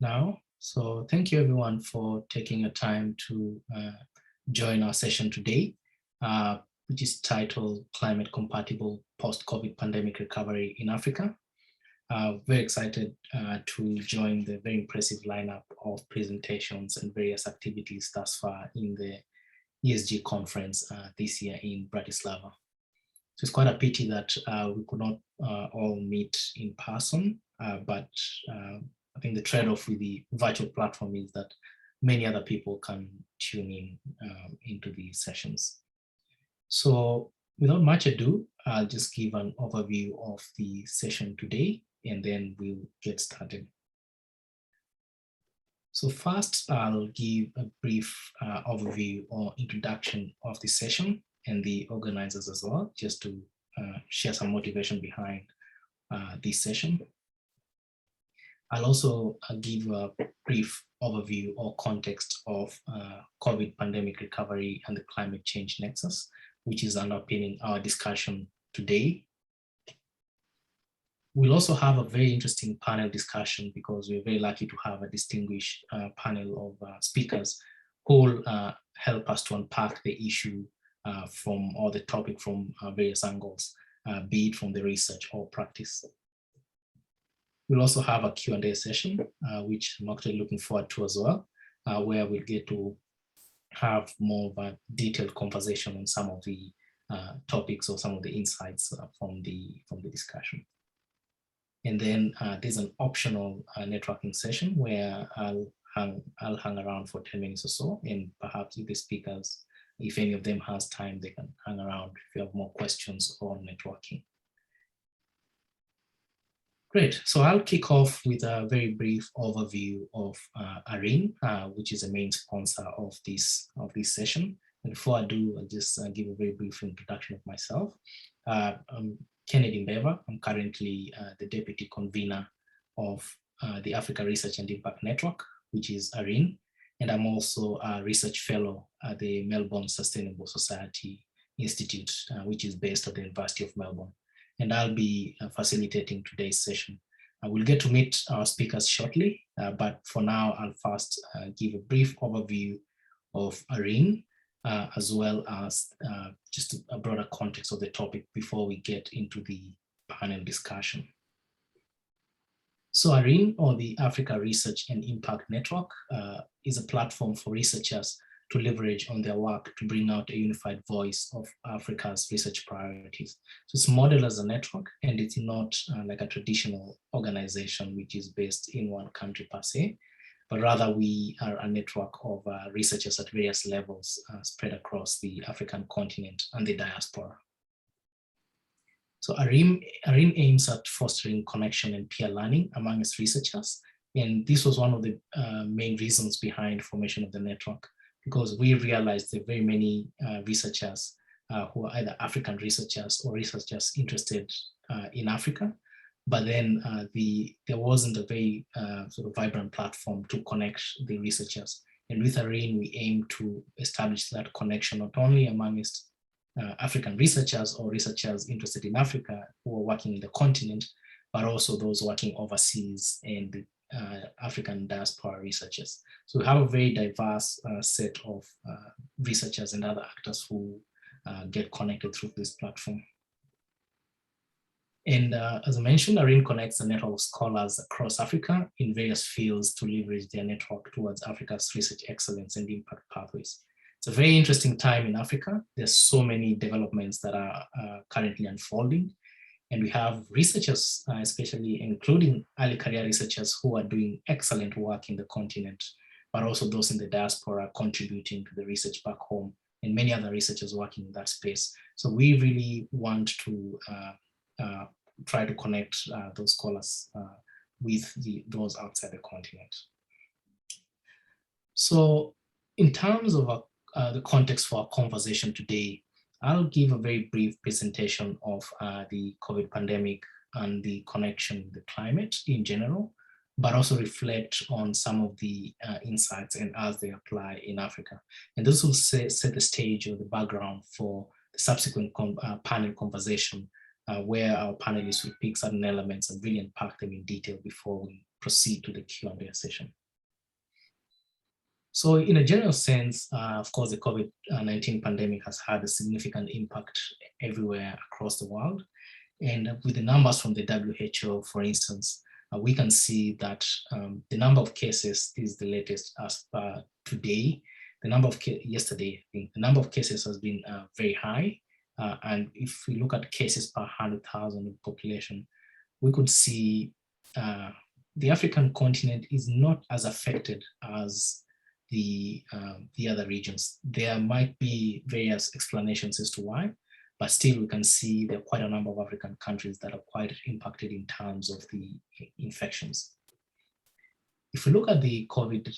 now. So thank you everyone for taking your time to join our session today, which is titled Climate Compatible Post-COVID Pandemic Recovery in Africa. Very excited to join the very impressive lineup of presentations and various activities thus far in the ESG conference this year in Bratislava. So it's quite a pity that we could not all meet in person, but I think the trade-off with the virtual platform is that many other people can tune in into these sessions. So without much ado, I'll just give an overview of the session today, and then we'll get started. So first, I'll give a brief overview or introduction of the session and the organizers as well, just to share some motivation behind this session. I'll also give a brief overview or context of COVID pandemic recovery and the climate change nexus, which is underpinning our discussion today. We'll also have a very interesting panel discussion because we're very lucky to have a distinguished panel of speakers who will help us to unpack the issue or the topic from various angles, be it from the research or practice. We'll also have a Q&A session, which I'm actually looking forward to as well, where we'll get to have more of a detailed conversation on some of the topics or some of the insights from the discussion. And then there's an optional networking session where I'll hang around for 10 minutes or so, and perhaps with the speakers, if any of them has time, they can hang around if you have more questions on networking. Great, so I'll kick off with a very brief overview of ARIN, which is the main sponsor of this session. And before I do, I'll just give a very brief introduction of myself. I'm Kennedy Mbeva. I'm currently the Deputy Convener of the Africa Research and Impact Network, which is ARIN. And I'm also a research fellow at the Melbourne Sustainable Society Institute, which is based at the University of Melbourne. And I'll be facilitating today's session. I will get to meet our speakers shortly, but for now, I'll first give a brief overview of ARIN, as well as just a broader context of the topic before we get into the panel discussion. So ARIN, or the Africa Research and Impact Network, is a platform for researchers to leverage on their work to bring out a unified voice of Africa's research priorities. So it's modeled as a network, and it's not like a traditional organization which is based in one country per se, but rather we are a network of researchers at various levels spread across the African continent and the diaspora. So ARIN aims at fostering connection and peer learning among its researchers, and this was one of the main reasons behind formation of the network, because we realized there are very many researchers who are either African researchers or researchers interested in Africa, but then there wasn't a very sort of vibrant platform to connect the researchers. And with ARIN, we aim to establish that connection not only amongst African researchers or researchers interested in Africa who are working in the continent, but also those working overseas and the African diaspora researchers. So we have a very diverse set of researchers and other actors who get connected through this platform. And as I mentioned, ARIN connects a network of scholars across Africa in various fields to leverage their network towards Africa's research excellence and impact pathways. It's a very interesting time in Africa. There's so many developments that are currently unfolding. And we have researchers, especially including early career researchers who are doing excellent work in the continent, but also those in the diaspora contributing to the research back home, and many other researchers working in that space. So we really want to try to connect those scholars with those outside the continent. So in terms of the context for our conversation today, I'll give a very brief presentation of the COVID pandemic and the connection with the climate in general, but also reflect on some of the insights and as they apply in Africa. And this will set the stage or the background for the subsequent panel conversation, where our panelists will pick certain elements and really unpack them in detail before we proceed to the Q&A session. So in a general sense, of course, the COVID-19 pandemic has had a significant impact everywhere across the world. And with the numbers from the WHO, for instance, we can see that the number of cases, this is the latest as per today, the number of yesterday, I think, the number of cases has been very high. And if we look at cases per 100,000 of population, we could see the African continent is not as affected as the other regions. There might be various explanations as to why, but still we can see there are quite a number of African countries that are quite impacted in terms of the infections. If we look at the COVID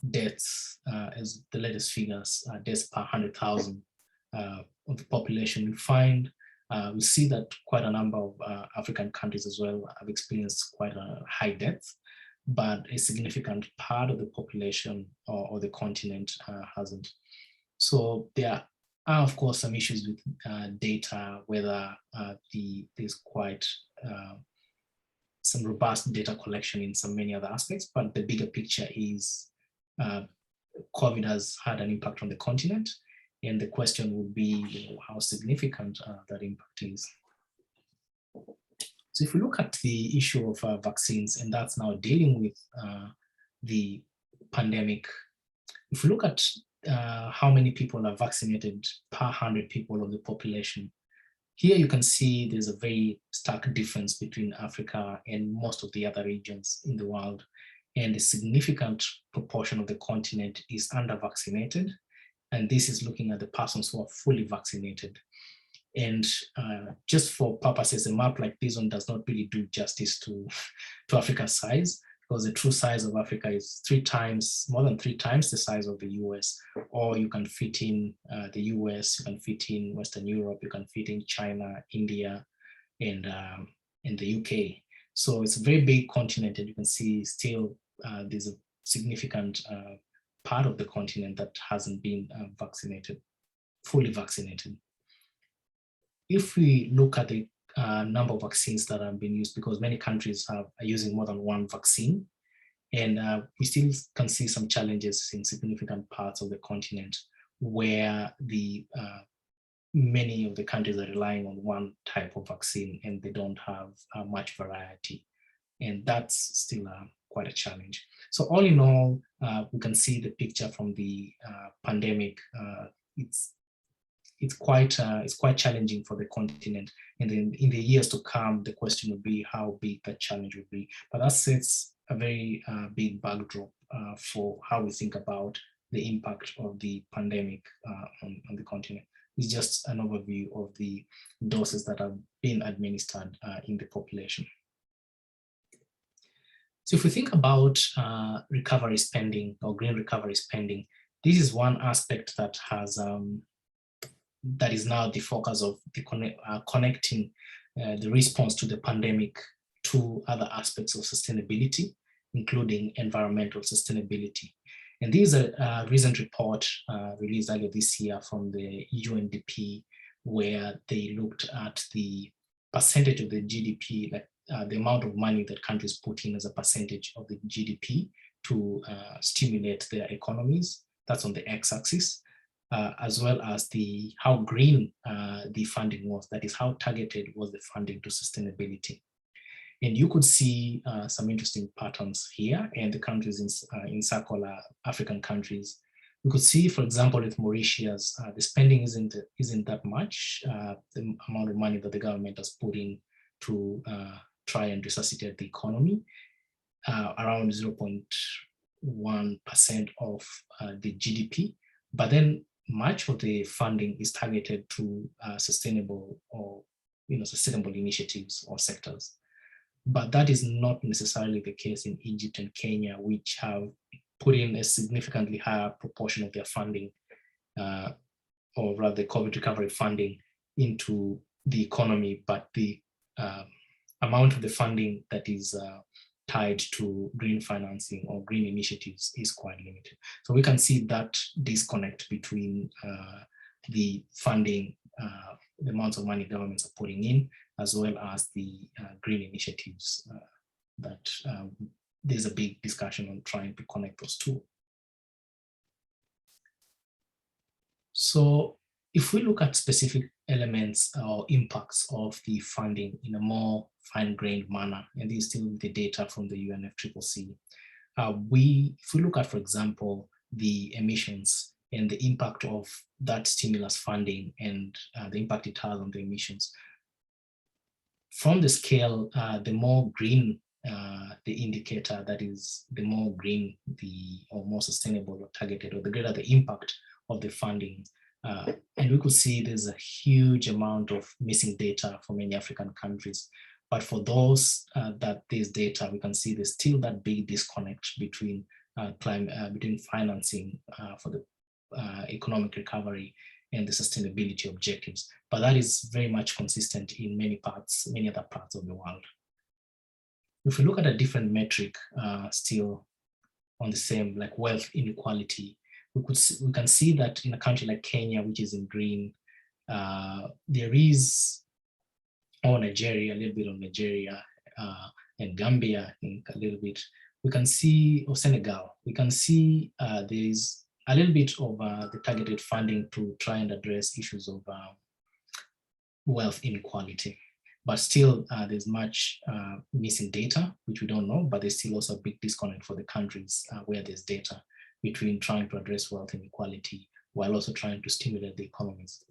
deaths as the latest figures, deaths per 100,000 of the population, we see that quite a number of African countries as well have experienced quite a high death, but a significant part of the population or the continent hasn't. So there are, of course, some issues with data, whether there's quite some robust data collection in some many other aspects, but the bigger picture is COVID has had an impact on the continent, and the question would be, how significant that impact is. So if we look at the issue of vaccines, and that's now dealing with the pandemic, if we look at how many people are vaccinated per 100 people of the population, here you can see there's a very stark difference between Africa and most of the other regions in the world. And a significant proportion of the continent is under-vaccinated. And this is looking at the persons who are fully vaccinated. And just for purposes, a map like this one does not really do justice to Africa's size, because the true size of Africa is more than three times the size of the US. Or you can fit in the US, you can fit in Western Europe, you can fit in China, India, and the UK. So it's a very big continent, and you can see still there's a significant part of the continent that hasn't been fully vaccinated. If we look at the number of vaccines that have been used, because many countries are using more than one vaccine, and we still can see some challenges in significant parts of the continent where many of the countries are relying on one type of vaccine and they don't have much variety. And that's still quite a challenge. So all in all, we can see the picture from the pandemic. It's quite challenging for the continent. And then in the years to come, the question would be how big that challenge would be. But that sets a very big backdrop for how we think about the impact of the pandemic on the continent. It's just an overview of the doses that have been administered in the population. So if we think about recovery spending or green recovery spending, this is one aspect that has that is now the focus of the connecting the response to the pandemic to other aspects of sustainability, including environmental sustainability. And this is a recent report released earlier this year from the UNDP, where they looked at the percentage of the GDP, like the amount of money that countries put in as a percentage of the GDP to stimulate their economies. That's on the x-axis, as well as how green the funding was. That is, how targeted was the funding to sustainability. And you could see some interesting patterns here, and the countries in circle are African countries. We could see, for example, with Mauritius, the spending isn't that much. The amount of money that the government has put in to try and resuscitate the economy, around 0.1% of the GDP. But then much of the funding is targeted to sustainable initiatives or sectors. But that is not necessarily the case in Egypt and Kenya, which have put in a significantly higher proportion of their funding, or rather the COVID recovery funding, into the economy, but the amount of the funding that is tied to green financing or green initiatives is quite limited. So we can see that disconnect between the funding, the amounts of money governments are putting in, as well as the green initiatives that there's a big discussion on trying to connect those two. So if we look at specific elements or impacts of the funding in a more fine-grained manner, and this is still the data from the UNFCCC, if we look at, for example, the emissions and the impact of that stimulus funding and the impact it has on the emissions, from the scale, the more green the indicator, that is, the more green or more sustainable or targeted, or the greater the impact of the funding. And we could see there's a huge amount of missing data for many African countries. But for those that there's data, we can see there's still that big disconnect between between financing for the economic recovery and the sustainability objectives. But that is very much consistent in many other parts of the world. If we look at a different metric, still on the same, like wealth inequality, we can see that in a country like Kenya, which is in green, there is, or Nigeria, a little bit of Nigeria, and Gambia, I think a little bit. We can see, or Senegal, we can see there's a little bit of the targeted funding to try and address issues of wealth inequality. But still, there's much missing data, which we don't know, but there's still also a big disconnect for the countries where there's data between trying to address wealth inequality while also trying to stimulate the economies.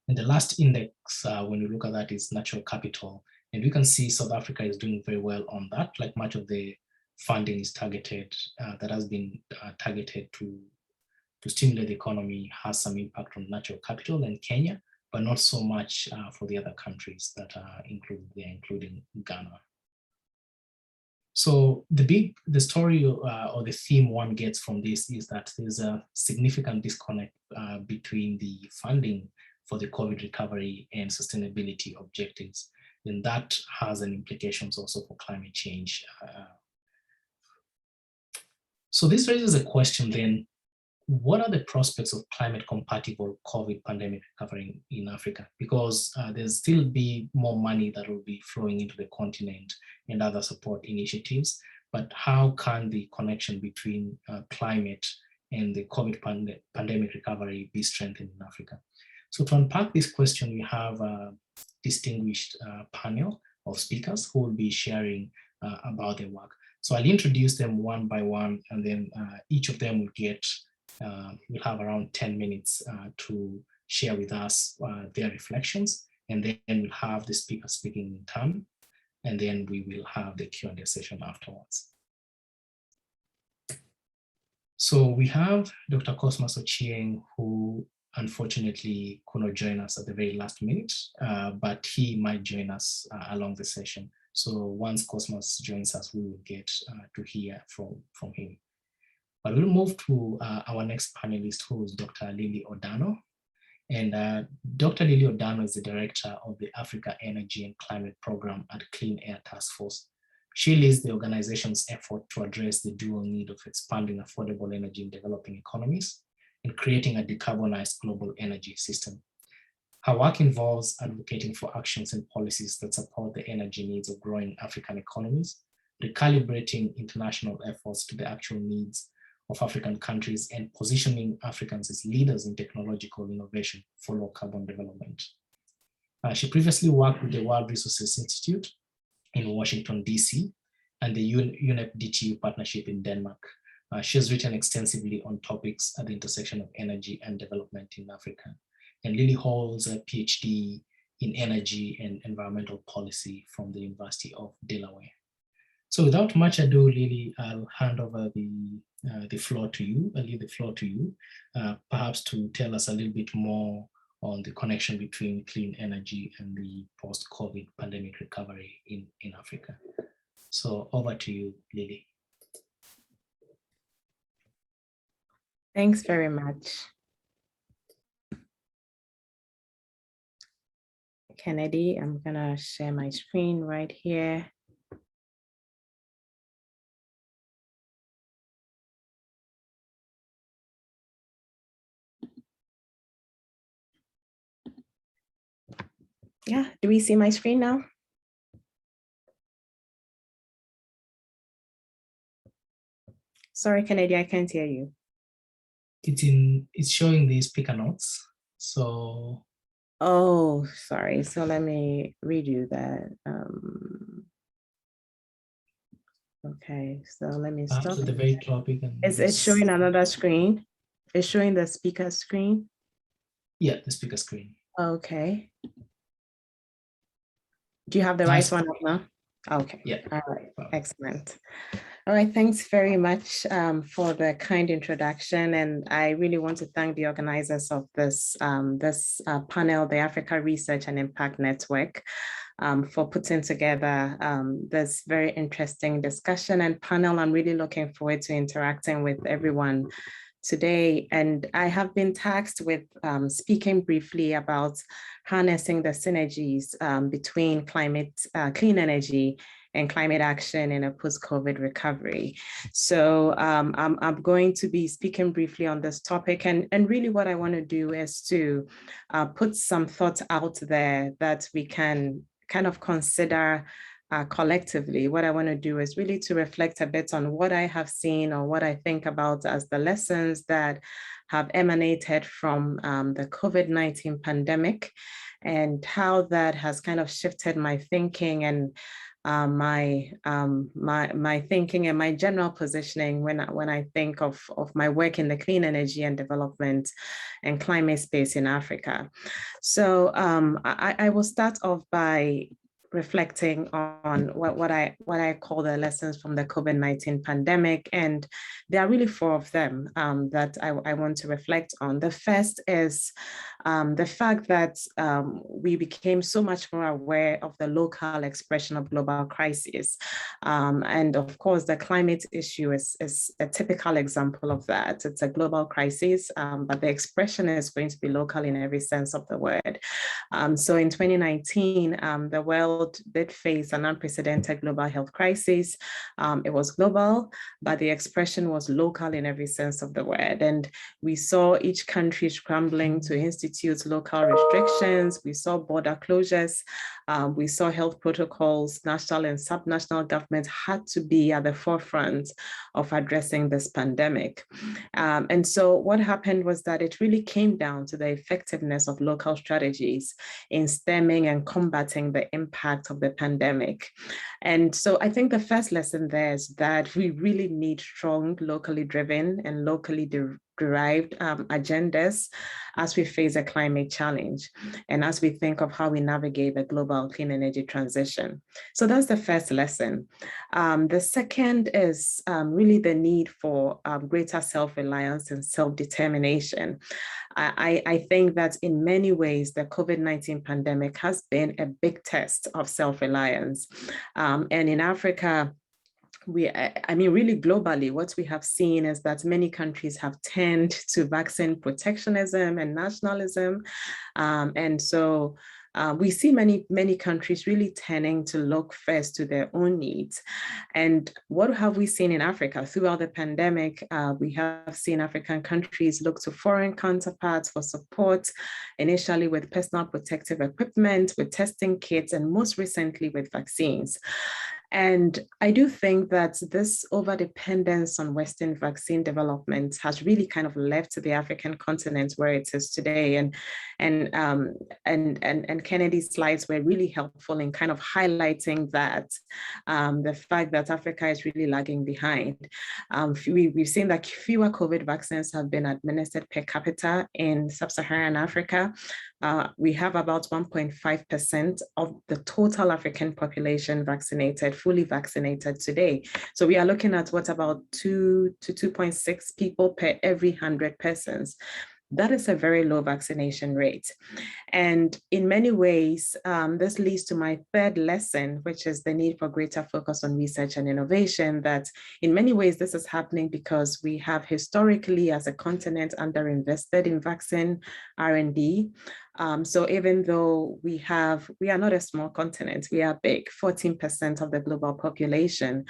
And the last index, when we look at that, is natural capital. And we can see South Africa is doing very well on that. Like much of the funding is targeted, that has been targeted to stimulate the economy, has some impact on natural capital, and Kenya, but not so much for the other countries that are included there, including Ghana. So the story or the theme one gets from this is that there's a significant disconnect between the funding for the COVID recovery and sustainability objectives. And that has an implications also for climate change. So this raises a question then, what are the prospects of climate compatible COVID pandemic recovery in Africa? Because there's still be more money that will be flowing into the continent and other support initiatives, but how can the connection between climate and the COVID pandemic recovery be strengthened in Africa? So to unpack this question, we have a distinguished panel of speakers who will be sharing about their work. So I'll introduce them one by one, and then each of them will get we'll have around 10 minutes to share with us their reflections, and then we'll have the speaker speaking in turn, and then we will have the Q&A session afterwards. So we have Dr. Cosmas Ochieng, who unfortunately could not join us at the very last minute, but he might join us along the session. So once Cosmas joins us, we will get to hear from him. But we'll move to our next panelist, who is Dr. Lily Odarno. And Dr. Lily Odarno is the director of the Africa Energy and Climate Program at Clean Air Task Force. She leads the organization's effort to address the dual need of expanding affordable energy in developing economies and creating a decarbonized global energy system. Her work involves advocating for actions and policies that support the energy needs of growing African economies, recalibrating international efforts to the actual needs of African countries, and positioning Africans as leaders in technological innovation for low carbon development. She previously worked with the World Resources Institute in Washington, DC, and the UNEP-DTU partnership in Denmark. She has written extensively on topics at the intersection of energy and development in Africa. And Lily holds a PhD in energy and environmental policy from the University of Delaware. So without much ado, Lily, I'll hand over the floor to you. I'll leave the floor to you, perhaps to tell us a little bit more on the connection between clean energy and the post-COVID pandemic recovery in Africa. So over to you, Lily. Thanks very much. Kennedy, I'm gonna share my screen right here. Yeah, do we see my screen now? Sorry, Kennedy, I can't hear you. It's showing the speaker notes. So. Oh, sorry. So let me redo that. Okay, so let me stop. At the very top, you can. It's showing another screen. It's showing the speaker screen. Yeah, the speaker screen. Okay. Do you have the right one up now? Okay. Yeah. All right. Excellent. All right. Thanks very much for the kind introduction. And I really want to thank the organizers of this, panel, the Africa Research and Impact Network, for putting together this very interesting discussion and panel. I'm really looking forward to interacting with everyone today. And I have been tasked with speaking briefly about harnessing the synergies between clean energy and climate action in a post-COVID recovery. So I'm going to be speaking briefly on this topic. And really what I want to do is to put some thoughts out there that we can kind of consider collectively. What I want to do is really to reflect a bit on what I have seen or what I think about as the lessons that have emanated from the COVID-19 pandemic and how that has kind of shifted my thinking and my thinking and my general positioning when I think of my work in the clean energy and development and climate space in Africa. So I will start off by reflecting on what I call the lessons from the COVID-19 pandemic. And there are really four of them that I want to reflect on. The first is the fact that we became so much more aware of the local expression of global crises. And of course, the climate issue is a typical example of that. It's a global crisis, but the expression is going to be local in every sense of the word. So in 2019, the world did face an unprecedented global health crisis. It was global, but the expression was local in every sense of the word. And we saw each country scrambling to institute local restrictions. We saw border closures. We saw health protocols. National and subnational governments had to be at the forefront of addressing this pandemic. And so what happened was that it really came down to the effectiveness of local strategies in stemming and combating the impact of the pandemic. And so I think the first lesson there is that we really need strong, locally driven and locally derived agendas as we face a climate challenge and as we think of how we navigate the global clean energy transition. So that's the first lesson. The second is really the need for greater self-reliance and self-determination. I think that in many ways, the COVID-19 pandemic has been a big test of self-reliance. And in Africa, really globally, what we have seen is that many countries have turned to vaccine protectionism and nationalism. And so we see many countries really turning to look first to their own needs. And what have we seen in Africa? Throughout the pandemic, we have seen African countries look to foreign counterparts for support, initially with personal protective equipment, with testing kits, and most recently with vaccines. And I do think that this overdependence on Western vaccine development has really kind of left the African continent where it is today. And Kennedy's slides were really helpful in kind of highlighting that, the fact that Africa is really lagging behind. We've seen that fewer COVID vaccines have been administered per capita in sub-Saharan Africa. We have about 1.5% of the total African population vaccinated, fully vaccinated today. So we are looking at what, about 2 to 2.6 people per every 100 persons. That is a very low vaccination rate. And in many ways, this leads to my third lesson, which is the need for greater focus on research and innovation, that in many ways, this is happening because we have historically as a continent underinvested in vaccine R&D. So even though we are not a small continent, we are big, 14% of the global population,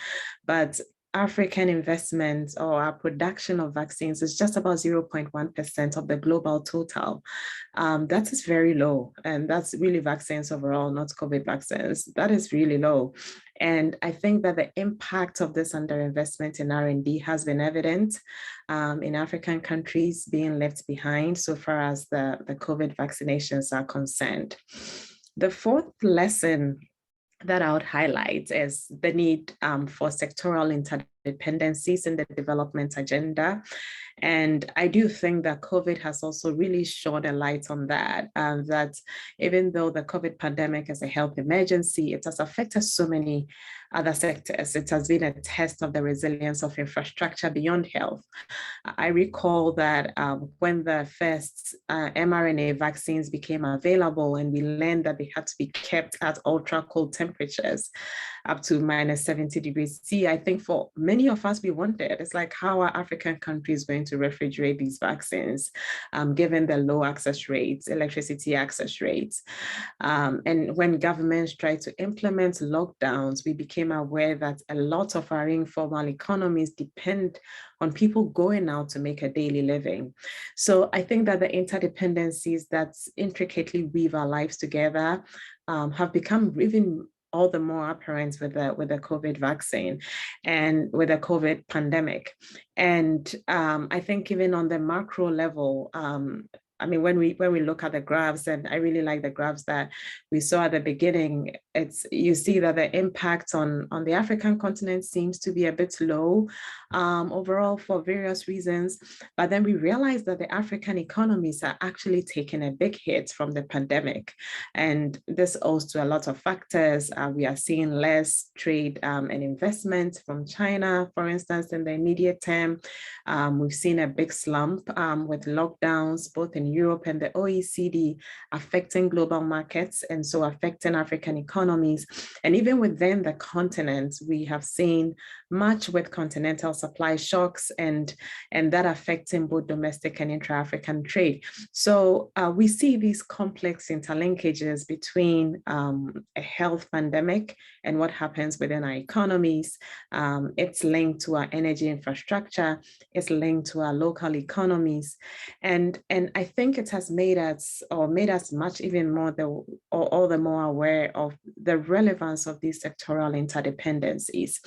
but African investments or our production of vaccines is just about 0.1% of the global total. That is very low. And that's really vaccines overall, not COVID vaccines. That is really low. And I think that the impact of this underinvestment in R&D has been evident in African countries being left behind so far as the COVID vaccinations are concerned. The fourth lesson that I would highlight is the need for sectoral interdependencies in the development agenda. And I do think that COVID has also really shone a light on that, that even though the COVID pandemic is a health emergency, it has affected so many other sectors. It has been a test of the resilience of infrastructure beyond health. I recall that when the first mRNA vaccines became available and we learned that they had to be kept at ultra cold temperatures, up to -70°C, I think for many of us, we wondered, it's like, how are African countries going to refrigerate these vaccines, given the low access rates, electricity access rates? And when governments tried to implement lockdowns, we became aware that a lot of our informal economies depend on people going out to make a daily living. So I think that the interdependencies that intricately weave our lives together have become even all the more apparent with the COVID vaccine and with the COVID pandemic. And I think even on the macro level, I mean, when we look at the graphs, and I really like the graphs that we saw at the beginning, you see that the impact on the African continent seems to be a bit low overall for various reasons. But then we realized that the African economies are actually taking a big hit from the pandemic. And this owes to a lot of factors. We are seeing less trade and investment from China, for instance, in the immediate term. We've seen a big slump with lockdowns, both in Europe and the OECD, affecting global markets and so affecting African economies. And even within the continent, we have seen much with continental supply shocks and that affecting both domestic and intra-African trade. So we see these complex interlinkages between a health pandemic and what happens within our economies. It's linked to our energy infrastructure. It's linked to our local economies. And I think it has made us much even more, all the more aware of the relevance of these sectoral interdependencies.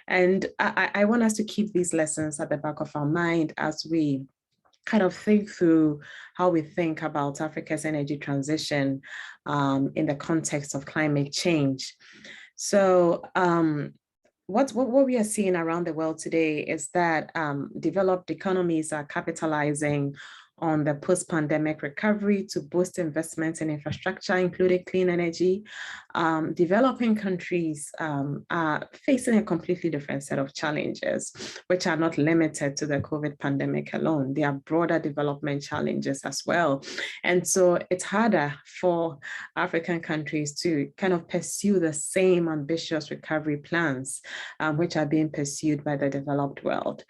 And I want us to keep these lessons at the back of our mind as we kind of think through how we think about Africa's energy transition in the context of climate change. So what we are seeing around the world today is that developed economies are capitalizing on the post-pandemic recovery to boost investments in infrastructure, including clean energy. Developing countries are facing a completely different set of challenges, which are not limited to the COVID pandemic alone. They are broader development challenges as well. And so it's harder for African countries to kind of pursue the same ambitious recovery plans, which are being pursued by the developed world.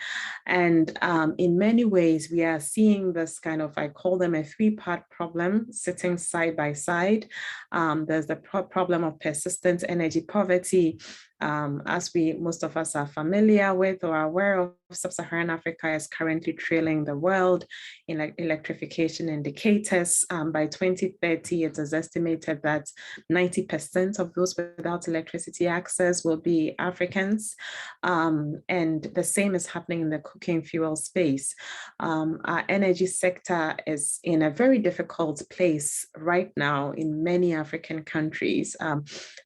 And in many ways, we are seeing this kind of, I call them a three-part problem sitting side by side. There's the problem of persistent energy poverty, as most of us are familiar with or are aware of. Sub-Saharan Africa is currently trailing the world in electrification indicators. By 2030, it is estimated that 90% of those without electricity access will be Africans. And the same is happening in the cooking fuel space. Our energy sector is in a very difficult place right now in many African countries.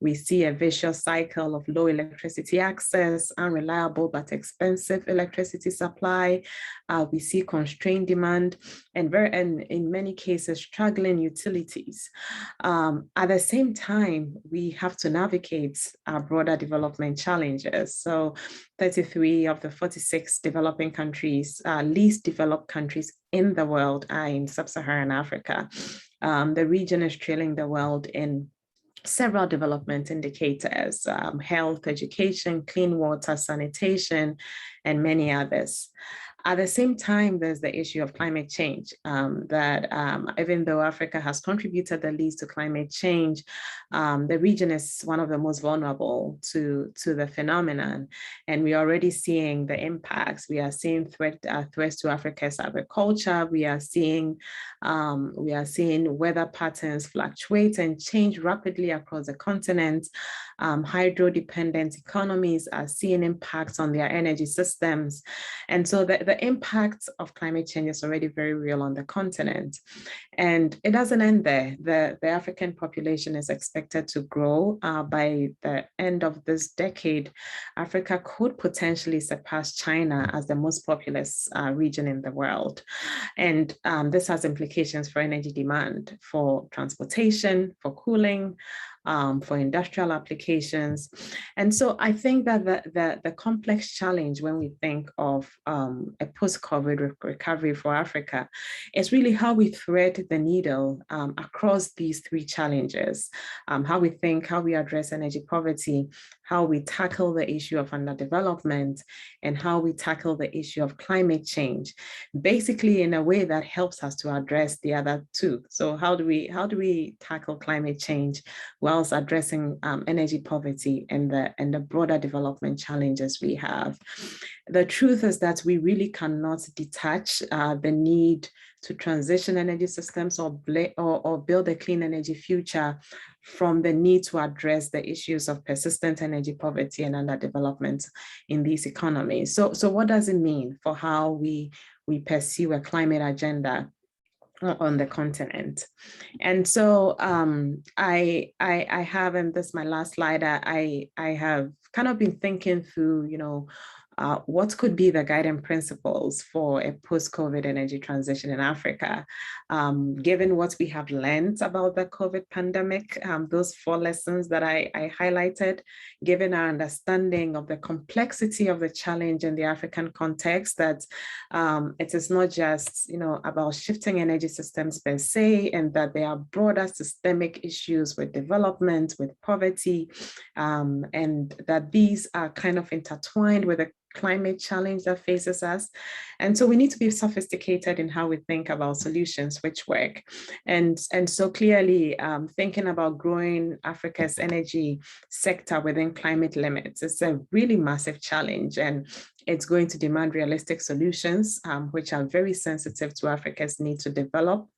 We see a vicious cycle of low electricity access, unreliable but expensive electricity supply. We see constrained demand and in many cases struggling utilities. At the same time, we have to navigate our broader development challenges. So 33 of the 46 developing countries, least developed countries in the world, are in sub-Saharan Africa. The region is trailing the world in several development indicators, health, education, clean water, sanitation, and many others. At the same time, there's the issue of climate change, that even though Africa has contributed the least to climate change, the region is one of the most vulnerable to the phenomenon. And we're already seeing the impacts. We are seeing threats to Africa's agriculture. We are seeing weather patterns fluctuate and change rapidly across the continent. hydro-dependent economies are seeing impacts on their energy systems. And so the impact of climate change is already very real on the continent. And it doesn't end there. The African population is expected to grow. By the end of this decade, Africa could potentially surpass China as the most populous region in the world. And this has implications for energy demand, for transportation, for cooling, for industrial applications. And so I think that the complex challenge when we think of a post-COVID recovery for Africa is really how we thread the needle across these three challenges, how we think, how we address energy poverty, how we tackle the issue of underdevelopment, and how we tackle the issue of climate change, basically in a way that helps us to address the other two. So how do we tackle climate change whilst addressing energy poverty and the broader development challenges we have? The truth is that we really cannot detach the need to transition energy systems or build a clean energy future from the need to address the issues of persistent energy poverty and underdevelopment in these economies. So what does it mean for how we pursue a climate agenda on the continent? And so I have, and this is my last slide, I have kind of been thinking through, what could be the guiding principles for a post-COVID energy transition in Africa, given what we have learned about the COVID pandemic, those 4 lessons that I highlighted, given our understanding of the complexity of the challenge in the African context, that it is not just about shifting energy systems per se, and that there are broader systemic issues with development, with poverty, and that these are kind of intertwined with the climate challenge that faces us. And so we need to be sophisticated in how we think about solutions which work. And so clearly thinking about growing Africa's energy sector within climate limits is a really massive challenge. And it's going to demand realistic solutions, which are very sensitive to Africa's need to develop,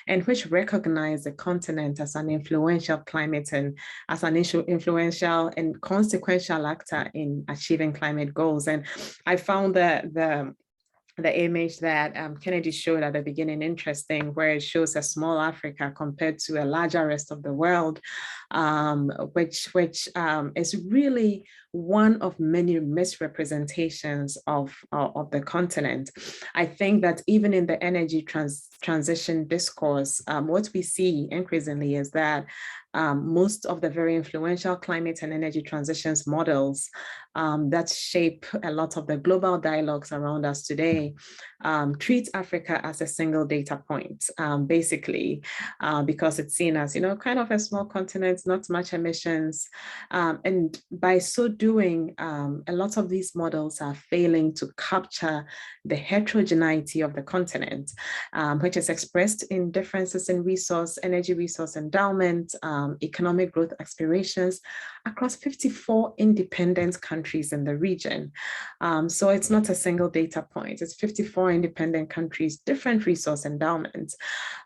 and which recognize the continent as an influential climate and as an influential and consequential actor in achieving climate goals. And I found the image that Kennedy showed at the beginning interesting, where it shows a small Africa compared to a larger rest of the world, which is really one of many misrepresentations of the continent. I think that even in the energy transition discourse, what we see increasingly is that most of the very influential climate and energy transitions models that shape a lot of the global dialogues around us today treat Africa as a single data point, basically, because it's seen as, kind of a small continent, not much emissions. And by so doing, a lot of these models are failing to capture the heterogeneity of the continent, which is expressed in differences in energy resource endowment, economic growth aspirations across 54 independent countries in the region. So it's not a single data point, it's 54 independent countries, different resource endowments.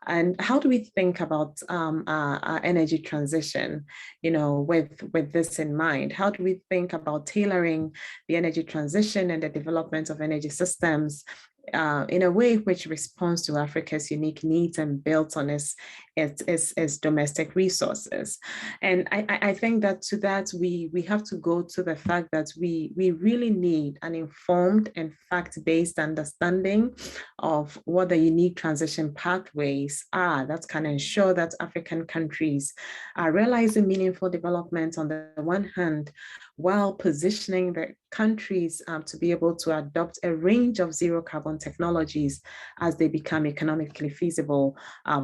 And how do we think about our energy transition, with this in mind? How do we think about tailoring the energy transition and the development of energy systems in a way which responds to Africa's unique needs and builds on its domestic resources? And I think that to that, we have to go to the fact that we really need an informed and fact-based understanding of what the unique transition pathways are that can ensure that African countries are realizing meaningful development on the one hand, while positioning the countries to be able to adopt a range of zero carbon technologies as they become economically feasible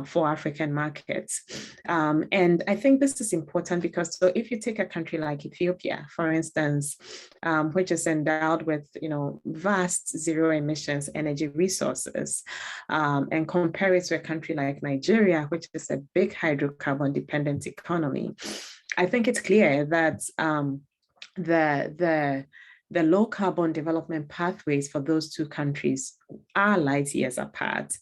for African markets. And I think this is important because, so if you take a country like Ethiopia, for instance, which is endowed with vast zero emissions energy resources, and compare it to a country like Nigeria, which is a big hydrocarbon dependent economy, I think it's clear that the low carbon development pathways for those two countries are light years apart.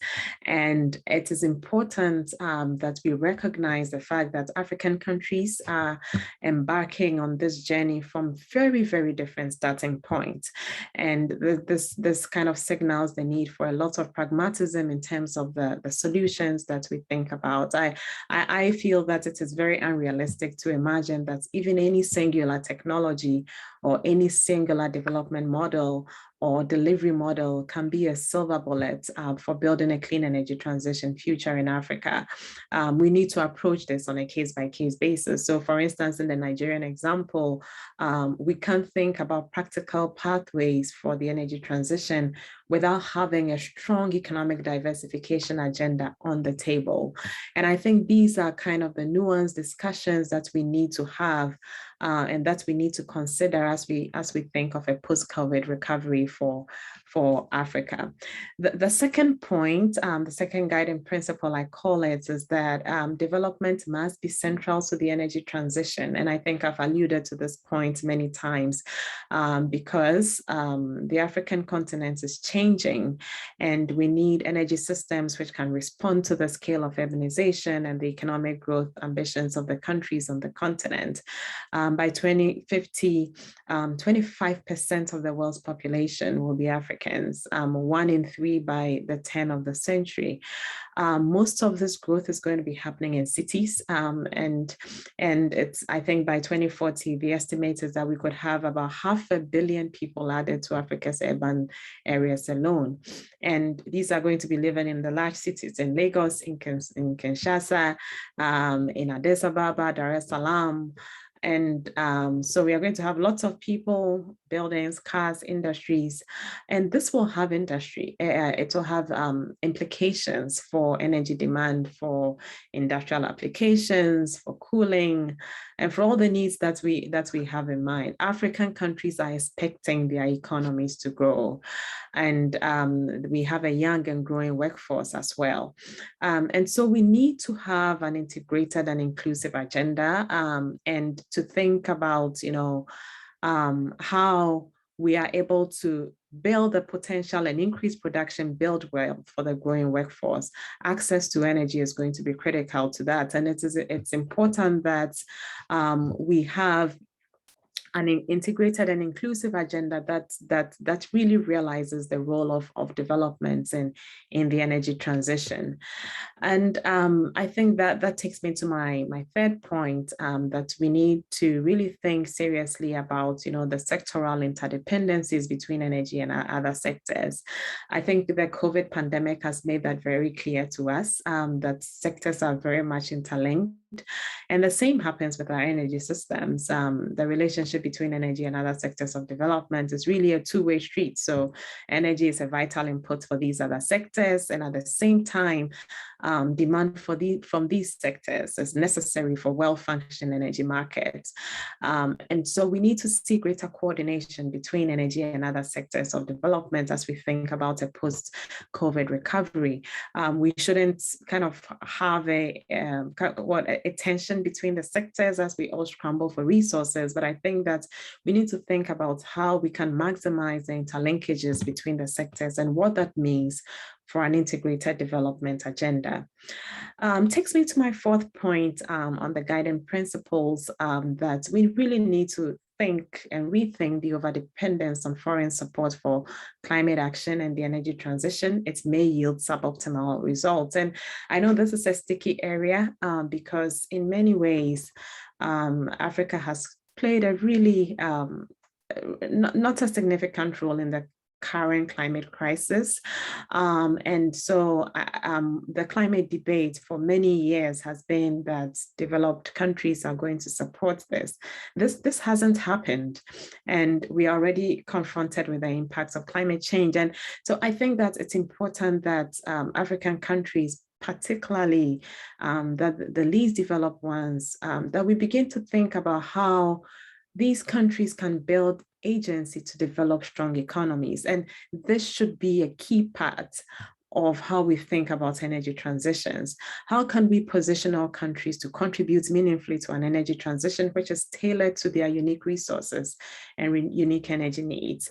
And it is important that we recognize the fact that African countries are embarking on this journey from very, very different starting points. And this kind of signals the need for a lot of pragmatism in terms of the solutions that we think about. I feel that it is very unrealistic to imagine that even any singular technology or any singular development model or delivery model can be a silver bullet for building a clean energy transition future in Africa. We need to approach this on a case-by-case basis. So for instance, in the Nigerian example, we can't think about practical pathways for the energy transition without having a strong economic diversification agenda on the table. And I think these are kind of the nuanced discussions that we need to have and that we need to consider as we think of a post-COVID recovery for Africa. The second point, the second guiding principle, I call it, is that development must be central to the energy transition. And I think I've alluded to this point many times because the African continent is changing and we need energy systems which can respond to the scale of urbanization and the economic growth ambitions of the countries on the continent. By 2050, 25% of the world's population will be Africans, 1 in 3 by the turn of the century. Most of this growth is going to be happening in cities, and it's, I think by 2040, the estimate is that we could have about 500 million people added to Africa's urban areas alone. And these are going to be living in the large cities in Lagos, in Kinshasa, in Addis Ababa, Dar es Salaam. And so we are going to have lots of people, buildings, cars, industries, and this will have industry. It will have implications for energy demand, for industrial applications, for cooling, and for all the needs that we have in mind. African countries are expecting their economies to grow, and we have a young and growing workforce as well. And so we need to have an integrated and inclusive agenda and to think about, how we are able to build the potential and increase production, build wealth for the growing workforce. Access to energy is going to be critical to that. And it's important that we have an integrated and inclusive agenda that really realizes the role of developments in the energy transition. And I think that takes me to my third point, that we need to really think seriously about, the sectoral interdependencies between energy and other sectors. I think the COVID pandemic has made that very clear to us, that sectors are very much interlinked. And the same happens with our energy systems. The relationship between energy and other sectors of development is really a two-way street. So energy is a vital input for these other sectors, and at the same time, demand from these sectors is necessary for well-functioning energy markets. And so we need to see greater coordination between energy and other sectors of development as we think about a post-COVID recovery. We shouldn't kind of have a tension between the sectors as we all scramble for resources, but I think that we need to think about how we can maximize the interlinkages between the sectors and what that means for an integrated development agenda. Takes me to my fourth point on the guiding principles, that we really need to think and rethink the overdependence on foreign support for climate action and the energy transition. It may yield suboptimal results. And I know this is a sticky area because in many ways, Africa has played a really not a significant role in the current climate crisis. And so the climate debate for many years has been that developed countries are going to support this. This hasn't happened, and we are already confronted with the impacts of climate change. And so I think that it's important that African countries, particularly the least developed ones, that we begin to think about how these countries can build agency to develop strong economies. And this should be a key part of how we think about energy transitions. How can we position our countries to contribute meaningfully to an energy transition which is tailored to their unique resources and unique energy needs,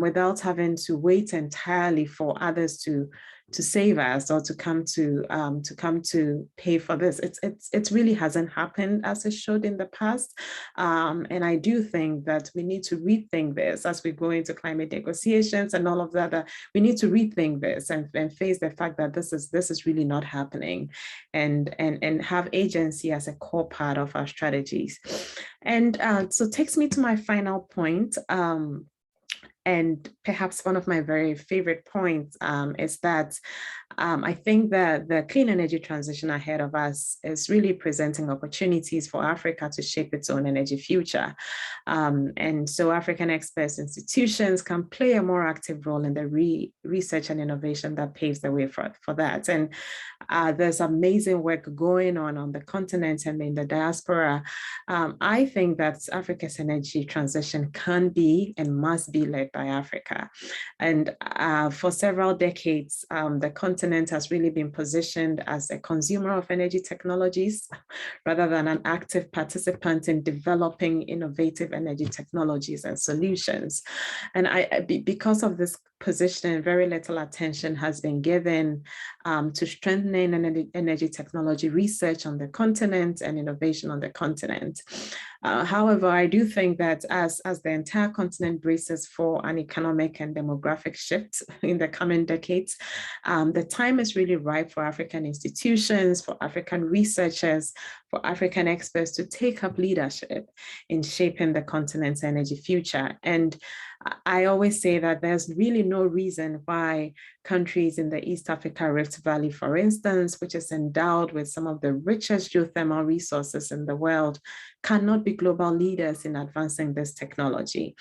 without having to wait entirely for others to save us or to come to pay for this. It really hasn't happened as it should in the past. And I do think that we need to rethink this as we go into climate negotiations and all of that. We need to rethink this and face the fact that this is really not happening, and have agency as a core part of our strategies. And so takes me to my final point. And perhaps one of my very favorite points is that I think that the clean energy transition ahead of us is really presenting opportunities for Africa to shape its own energy future. And so African experts, institutions can play a more active role in the research and innovation that paves the way for that. And there's amazing work going on the continent and in the diaspora. I think that Africa's energy transition can be and must be led by Africa. And for several decades, the continent has really been positioned as a consumer of energy technologies rather than an active participant in developing innovative energy technologies and solutions. And because of this position, very little attention has been given to strengthening energy technology research on the continent and innovation on the continent. However, I do think that as the entire continent braces for an economic and demographic shift in the coming decades, the time is really ripe for African institutions, for African researchers, for African experts to take up leadership in shaping the continent's energy future. And I always say that there's really no reason why countries in the East Africa Rift Valley, for instance, which is endowed with some of the richest geothermal resources in the world, cannot be global leaders in advancing this technology.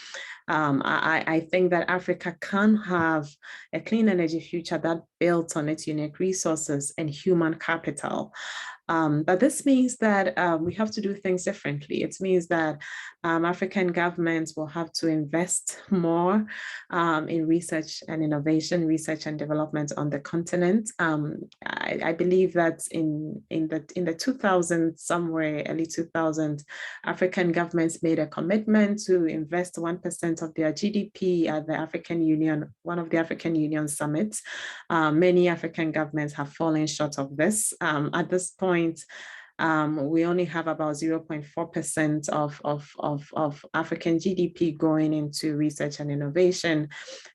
I think that Africa can have a clean energy future that builds on its unique resources and human capital. But this means that we have to do things differently. It means that African governments will have to invest more in research and innovation, research and development on the continent. I believe that in the 2000s, somewhere early 2000s, African governments made a commitment to invest 1% of their GDP at the African Union, one of the African Union summits. Many African governments have fallen short of this. At this point, we only have about 0.4% of African GDP going into research and innovation.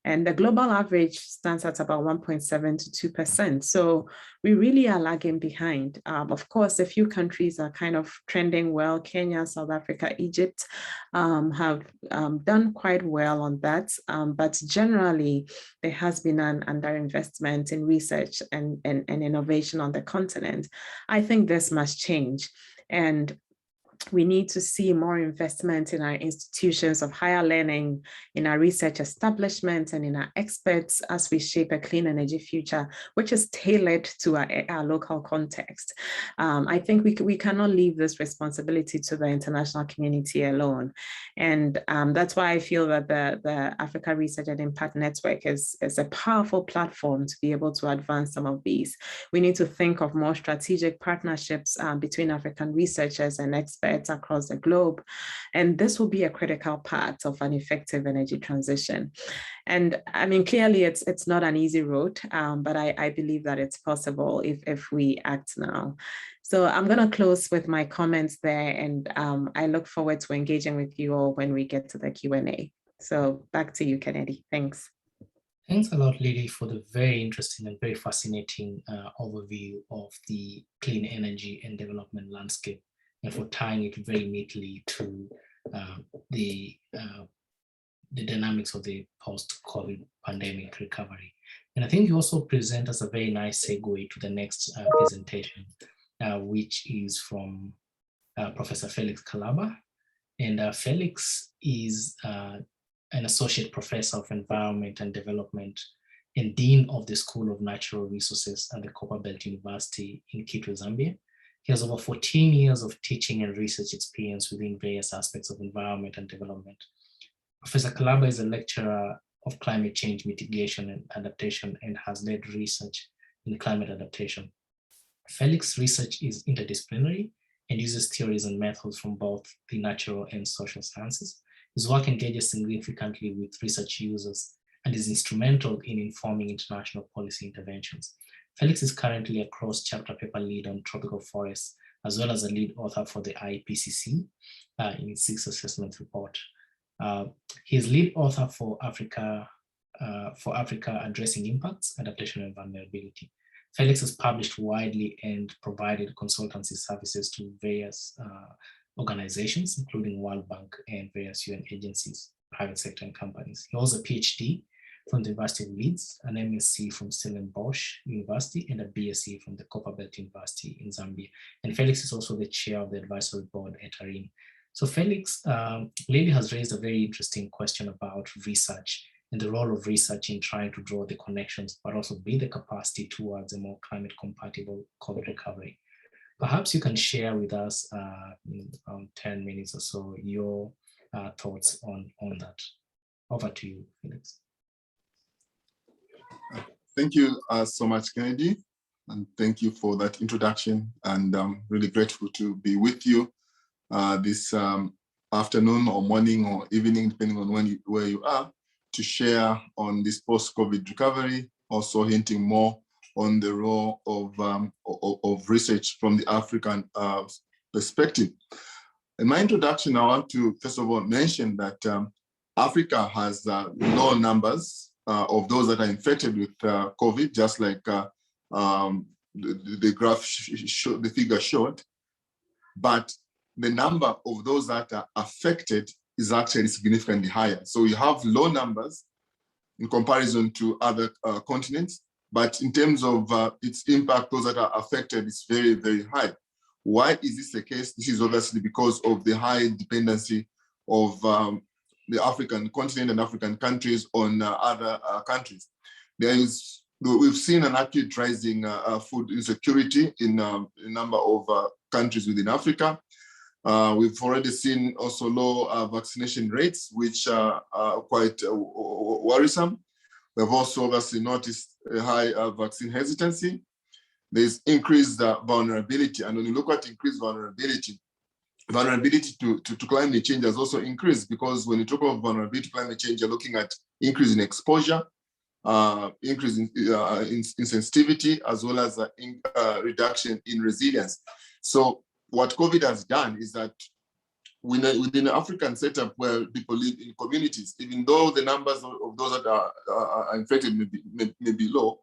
And the global average stands at about 1.7 to 2%. So we really are lagging behind. Of course, a few countries are kind of trending well. Kenya, South Africa, Egypt have done quite well on that. But generally, there has been an underinvestment in research and innovation on the continent. I think this must change. And we need to see more investment in our institutions of higher learning, in our research establishments, and in our experts as we shape a clean energy future, which is tailored to our local context. I think we cannot leave this responsibility to the international community alone. And that's why I feel that the Africa Research and Impact Network is a powerful platform to be able to advance some of these. We need to think of more strategic partnerships between African researchers and experts across the globe. And this will be a critical part of an effective energy transition. And I mean, clearly it's not an easy road, but I believe that it's possible if we act now. So I'm going to close with my comments there, and I look forward to engaging with you all when we get to the Q&A. So back to you, Kennedy. Thanks. Thanks a lot, Lily, for the very interesting and very fascinating overview of the clean energy and development landscape, and for tying it very neatly to the dynamics of the post-COVID pandemic recovery. And I think you also present us a very nice segue to the next presentation, which is from Professor Felix Kalaba. And Felix is an associate professor of environment and development and dean of the School of Natural Resources at the Copperbelt University in Kitwe, Zambia. He has over 14 years of teaching and research experience within various aspects of environment and development. Professor Kalaba is a lecturer of climate change mitigation and adaptation and has led research in climate adaptation. Felix's research is interdisciplinary and uses theories and methods from both the natural and social sciences. His work engages significantly with research users and is instrumental in informing international policy interventions. Felix is currently a cross-chapter paper lead on tropical forests, as well as a lead author for the IPCC in its 6th assessment report. He is lead author for Africa Addressing Impacts, Adaptation and Vulnerability. Felix has published widely and provided consultancy services to various organizations, including World Bank and various UN agencies, private sector and companies. He holds a PhD from the University of Leeds, an MSc from Stellenbosch University, and a BSc from the Copperbelt University in Zambia. And Felix is also the chair of the advisory board at ARIN. So Felix, Lily has raised a very interesting question about research and the role of research in trying to draw the connections, but also build the capacity towards a more climate compatible COVID recovery. Perhaps you can share with us in 10 minutes or so your thoughts on that. Over to you, Felix. Thank you so much, Kennedy, and thank you for that introduction. And I'm really grateful to be with you this afternoon or morning or evening, depending on where you are, to share on this post-COVID recovery, also hinting more on the role of research from the African perspective. In my introduction, I want to first of all mention that Africa has low numbers of those that are infected with COVID, just like the graph the figure showed, but the number of those that are affected is actually significantly higher. So we have low numbers in comparison to other continents, but in terms of its impact, those that are affected is very, very high. Why is this the case? This is obviously because of the high dependency of the African continent and African countries on other countries. We've seen an acute rising food insecurity in a number of countries within Africa. We've already seen also low vaccination rates, which are quite worrisome. We've also obviously noticed a high vaccine hesitancy. There's increased vulnerability. And when you look at increased vulnerability to climate change has also increased, because when you talk about vulnerability to climate change, you're looking at increase in exposure, increase in sensitivity, as well as reduction in resilience. So what COVID has done is that within the African setup where people live in communities, even though the numbers of those that are infected may be low,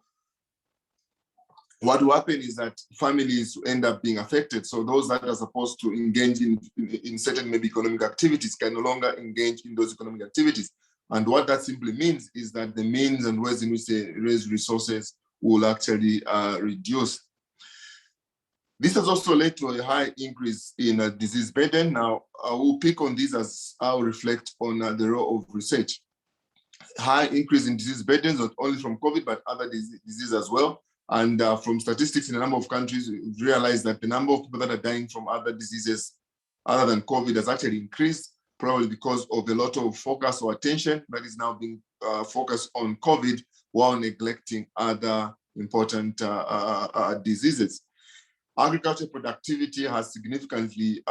what will happen is that families end up being affected. So those that are supposed to engage in certain maybe economic activities can no longer engage in those economic activities. And what that simply means is that the means and ways in which they raise resources will actually reduce. This has also led to a high increase in disease burden. Now, I will pick on this as I'll reflect on the role of research. High increase in disease burdens, not only from COVID, but other diseases as well. And from statistics in a number of countries, we've realized that the number of people that are dying from other diseases other than COVID has actually increased, probably because of a lot of focus or attention that is now being focused on COVID while neglecting other important diseases. Agriculture productivity has significantly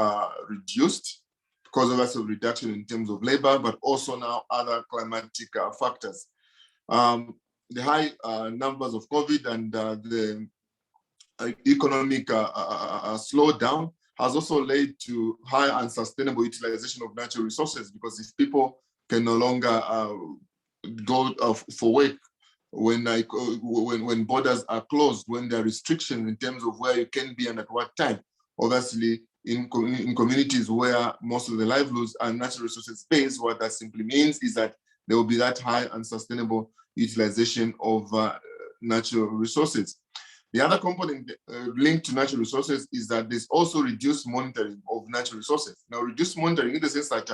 reduced because of a reduction in terms of labor, but also now other climatic factors. The high numbers of COVID and the economic slowdown has also led to high unsustainable utilization of natural resources, because if people can no longer go for work when borders are closed, when there are restrictions in terms of where you can be and at what time, obviously in communities where most of the livelihoods are natural resources based, what that simply means is that there will be that high unsustainable utilization of natural resources. The other component linked to natural resources is that there's also reduced monitoring of natural resources. Now, reduced monitoring in the sense that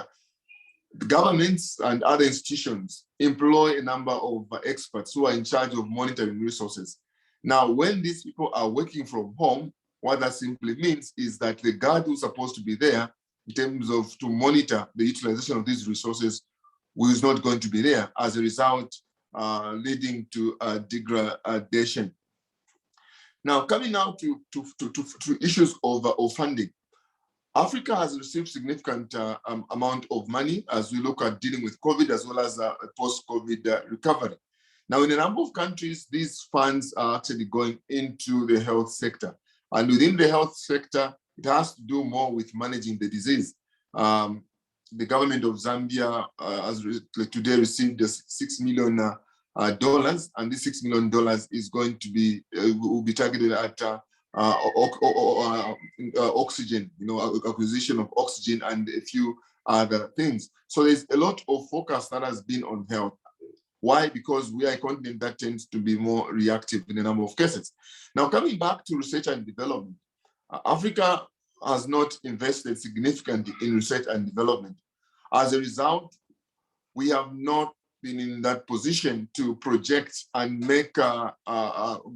governments and other institutions employ a number of experts who are in charge of monitoring resources. Now, when these people are working from home, what that simply means is that the guard who's supposed to be there in terms of to monitor the utilization of these resources was not going to be there, as a result, leading to degradation. Now, coming now to issues of funding. Africa has received significant amount of money as we look at dealing with COVID as well as post-COVID recovery. Now, in a number of countries, these funds are actually going into the health sector. And within the health sector, it has to do more with managing the disease. The government of Zambia today received $6 million, and this $6 million is going to be will be targeted at oxygen, acquisition of oxygen and a few other things. So there's a lot of focus that has been on health. Why? Because we are a continent that tends to be more reactive in a number of cases. Now, coming back to research and development, Africa has not invested significantly in research and development. As a result, we have not been in that position to project and make a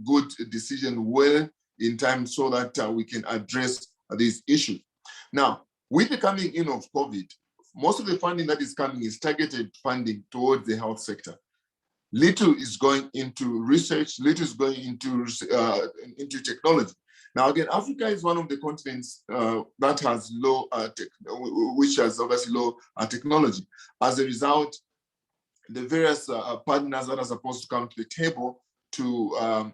good decision well in time so that we can address these issues. Now, with the coming in of COVID, most of the funding that is coming is targeted funding towards the health sector. Little is going into research, little is going into technology. Now, again, Africa is one of the continents that has low, which has obviously low technology. As a result, the various partners that are supposed to come to the table to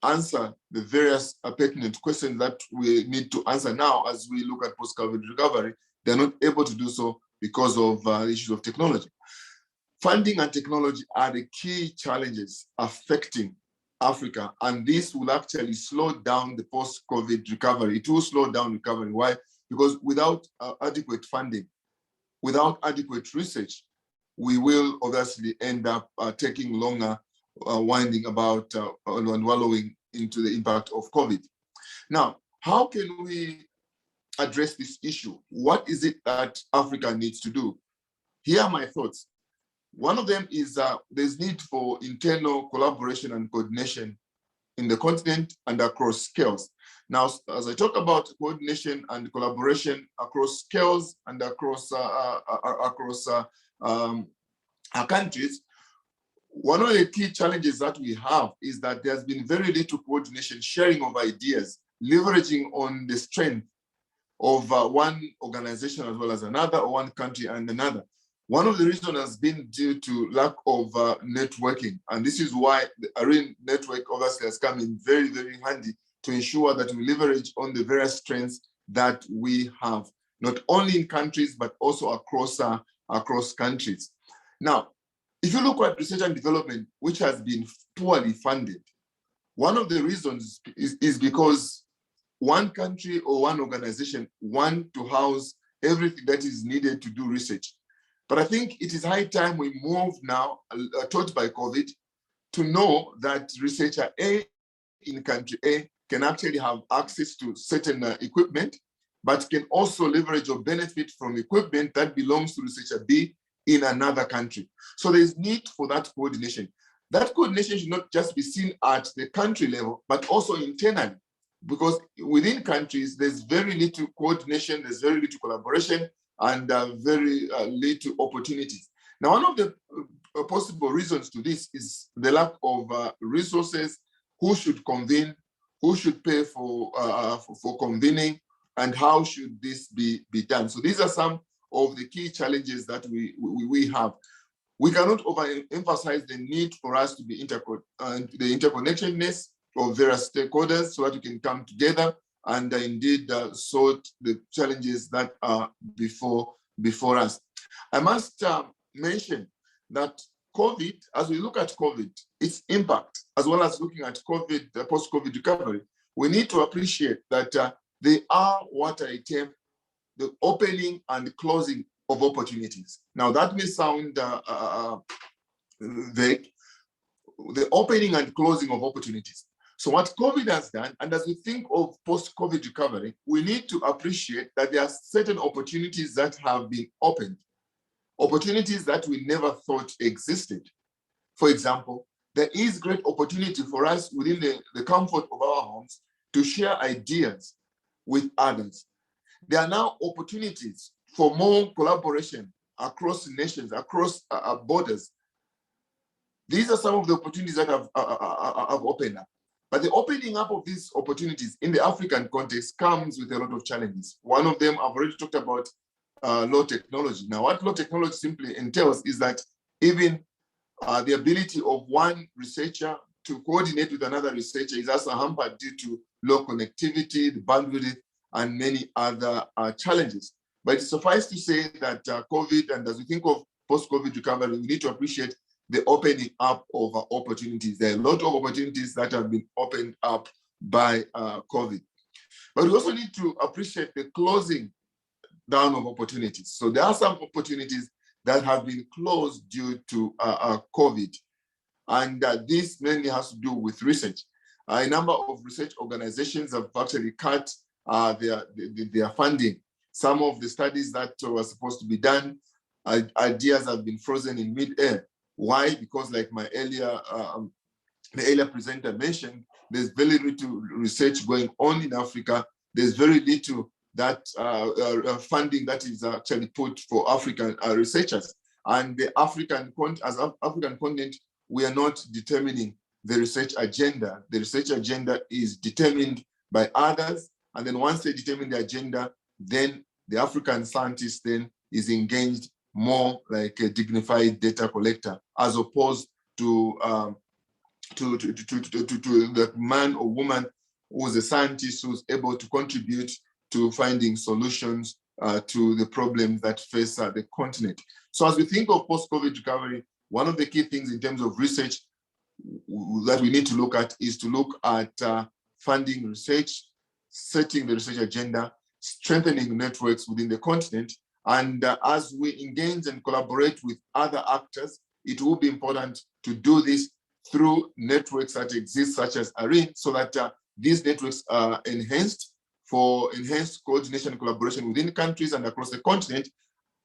answer the various pertinent questions that we need to answer now as we look at post-COVID recovery, they're not able to do so because of issues of technology. Funding and technology are the key challenges affecting Africa, and this will actually slow down the post-COVID recovery. It will slow down recovery. Why? Because without adequate funding, without adequate research, we will obviously end up taking longer, winding about and wallowing into the impact of COVID. Now, how can we address this issue? What is it that Africa needs to do? Here are my thoughts. One of them is there's need for internal collaboration and coordination in the continent and across scales. Now, as I talk about coordination and collaboration across scales and across our countries, one of the key challenges that we have is that there's been very little coordination, sharing of ideas, leveraging on the strength of one organization as well as another, or one country and another. One of the reasons has been due to lack of networking. And this is why the ARIN network obviously has come in very, very handy to ensure that we leverage on the various strengths that we have, not only in countries, but also across countries. Now, if you look at research and development, which has been poorly funded, one of the reasons is because one country or one organization want to house everything that is needed to do research. But I think it is high time we move now, taught by COVID, to know that researcher A in country A can actually have access to certain equipment, but can also leverage or benefit from equipment that belongs to researcher B in another country. So there's need for that coordination. That coordination should not just be seen at the country level, but also internally, because within countries, there's very little coordination, there's very little collaboration, and very little opportunities. Now, one of the possible reasons to this is the lack of resources. Who should convene? Who should pay for convening? And how should this be done? So these are some of the key challenges that we have. We cannot overemphasize the need for us to be the interconnectedness of various stakeholders so that we can come together and indeed sort the challenges that are before us. I must mention that COVID, as we look at COVID, its impact, as well as looking at COVID, post-COVID recovery, we need to appreciate that they are what I term the opening and closing of opportunities. Now that may sound vague, the opening and closing of opportunities. So what COVID has done, and as we think of post-COVID recovery, we need to appreciate that there are certain opportunities that have been opened, opportunities that we never thought existed. For example, there is great opportunity for us within the comfort of our homes to share ideas with others. There are now opportunities for more collaboration across nations, across borders. These are some of the opportunities that have opened up. But the opening up of these opportunities in the African context comes with a lot of challenges. One of them I've already talked about, low technology. Now, what low technology simply entails is that even the ability of one researcher to coordinate with another researcher is also hampered due to low connectivity, the bandwidth, and many other challenges. But it's suffice to say that COVID, and as we think of post-COVID recovery, we need to appreciate the opening up of opportunities. There are a lot of opportunities that have been opened up by COVID. But we also need to appreciate the closing down of opportunities. So there are some opportunities that have been closed due to COVID. And this mainly has to do with research. A number of research organizations have actually cut their funding. Some of the studies that were supposed to be done, ideas have been frozen in mid-air. Why? Because like my the earlier presenter mentioned, there's very little research going on in Africa. There's very little that funding that is actually put for African researchers. And the African continent, we are not determining the research agenda. The research agenda is determined by others. And then once they determine the agenda, then the African scientist then is engaged more like a dignified data collector, as opposed to the man or woman who's a scientist who's able to contribute to finding solutions to the problems that face the continent. So as we think of post-COVID recovery, one of the key things in terms of research that we need to look at is to look at funding research, setting the research agenda, strengthening networks within the continent. And as we engage and collaborate with other actors, it will be important to do this through networks that exist, such as ARIN, so that these networks are enhanced for enhanced coordination and collaboration within countries and across the continent.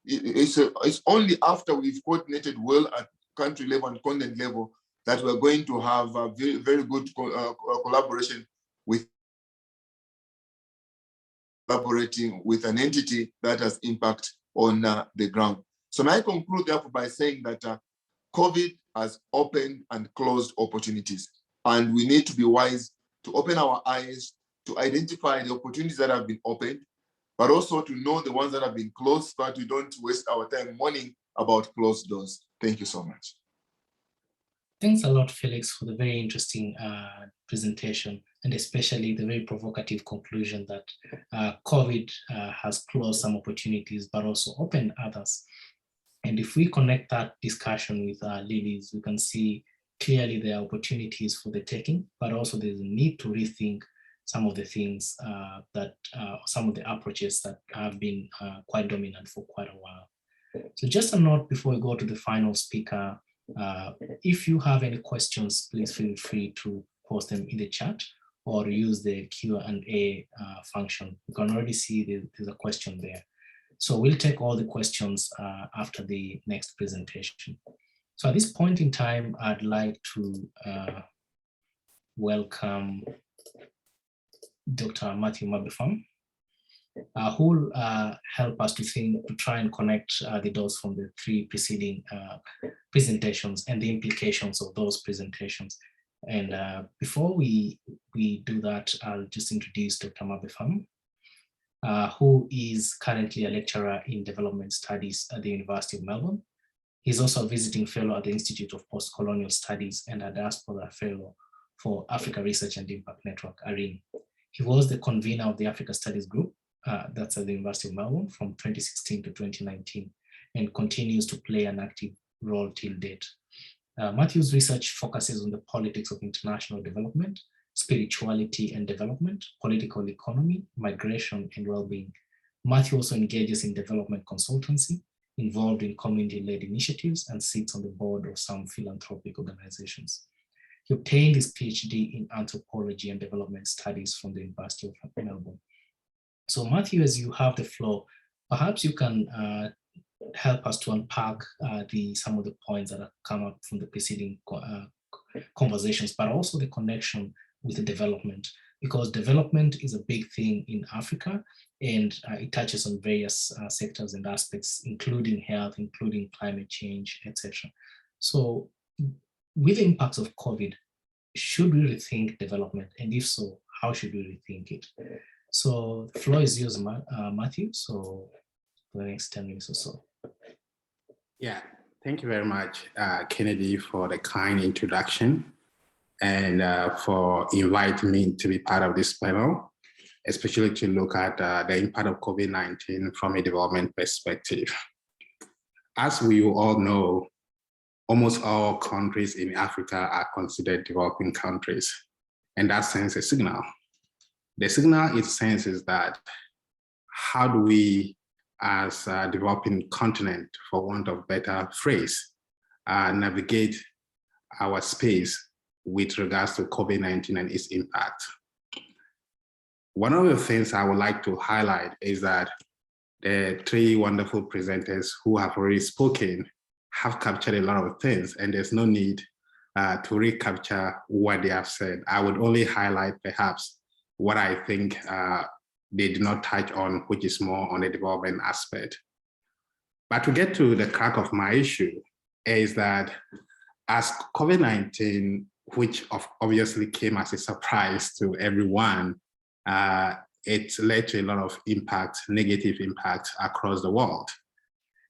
It's only after we've coordinated well at country level and continent level that we're going to have a very, very good collaboration with collaborating with an entity that has impact on the ground. So may I conclude therefore by saying that COVID has opened and closed opportunities, and we need to be wise to open our eyes to identify the opportunities that have been opened, but also to know the ones that have been closed so that we don't waste our time mourning about closed doors. Thank you so much. Thanks a lot, Felix, for the very interesting presentation, and especially the very provocative conclusion that COVID has closed some opportunities, but also opened others. And if we connect that discussion with Lily's, we can see clearly there are opportunities for the taking, but also there's a need to rethink some of the things some of the approaches that have been quite dominant for quite a while. So just a note before we go to the final speaker, if you have any questions, please feel free to post them in the chat or use the Q&A function. You can already see there's a question there. So we'll take all the questions after the next presentation. So at this point in time, I'd like to welcome Dr. Matthew Mbeva, who will help us to try and connect the dots from the three preceding presentations and the implications of those presentations. And before we do that, I'll just introduce Dr. Mbeva, who is currently a lecturer in development studies at the University of Melbourne. He's also a visiting fellow at the Institute of Post-Colonial Studies and a diaspora fellow for Africa Research and Impact Network, ARIN. He was the convener of the Africa Studies Group, that's at the University of Melbourne from 2016 to 2019, and continues to play an active role till date. Matthew's research focuses on the politics of international development, spirituality and development, political economy, migration, and well-being. Matthew also engages in development consultancy, involved in community-led initiatives, and sits on the board of some philanthropic organizations. He obtained his PhD in anthropology and development studies from the University of Melbourne. So Matthew, as you have the floor, perhaps you can help us to unpack some of the points that have come up from the preceding conversations, but also the connection with the development, because development is a big thing in Africa, and it touches on various sectors and aspects, including health, including climate change, etc. So with the impacts of COVID, should we rethink development? And if so, how should we rethink it? So the floor is yours, Matthew, so for the next 10 minutes or so. Yeah, thank you very much, Kennedy, for the kind introduction and for inviting me to be part of this panel, especially to look at the impact of COVID-19 from a development perspective. As we all know, almost all countries in Africa are considered developing countries, and that sends a signal. The signal it sends is that how do we, as a developing continent, for want of better phrase, navigate our space with regards to COVID-19 and its impact? One of the things I would like to highlight is that the three wonderful presenters who have already spoken have captured a lot of things, and there's no need to recapture what they have said. I would only highlight perhaps what I think they did not touch on, which is more on the development aspect. But to get to the crack of my issue is that as COVID-19, which obviously came as a surprise to everyone, it led to a lot of impact, negative impact across the world.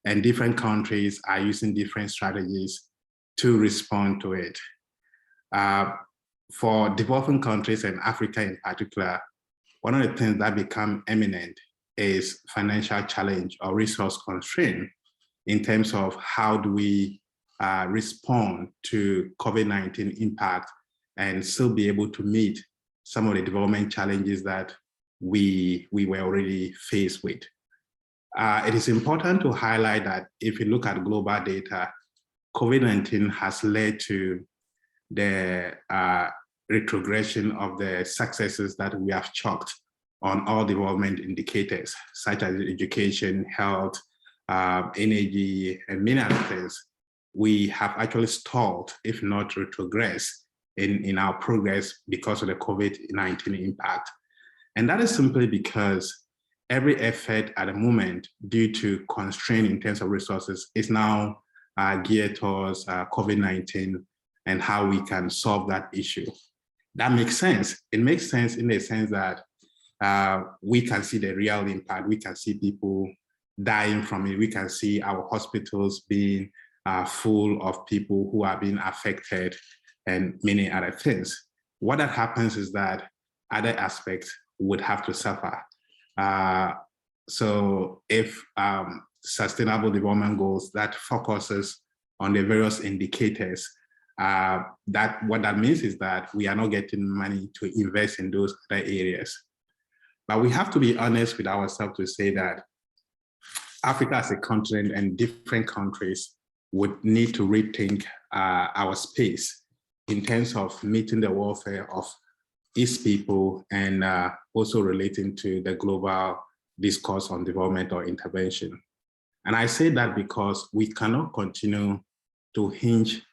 And different countries are using different strategies to respond to it. For developing countries and Africa in particular, one of the things that become eminent is financial challenge or resource constraint in terms of how do we respond to COVID-19 impact and still be able to meet some of the development challenges that we were already faced with. It is important to highlight that if you look at global data, COVID-19 has led to the retrogression of the successes that we have chalked on all development indicators, such as education, health, energy, and many other things. We have actually stalled, if not retrogressed, in our progress because of the COVID-19 impact. And that is simply because every effort at the moment, due to constraint in terms of resources, is now geared towards COVID-19 and how we can solve that issue. That makes sense. It makes sense in the sense that we can see the real impact. We can see people dying from it. We can see our hospitals being full of people who are being affected and many other things. What that happens is that other aspects would have to suffer. So if sustainable development goals that focuses on the various indicators, what that means is that we are not getting money to invest in those other areas. But we have to be honest with ourselves to say that Africa as a continent and different countries would need to rethink our space in terms of meeting the welfare of its people and also relating to the global discourse on development or intervention. And I say that because we cannot continue to hinge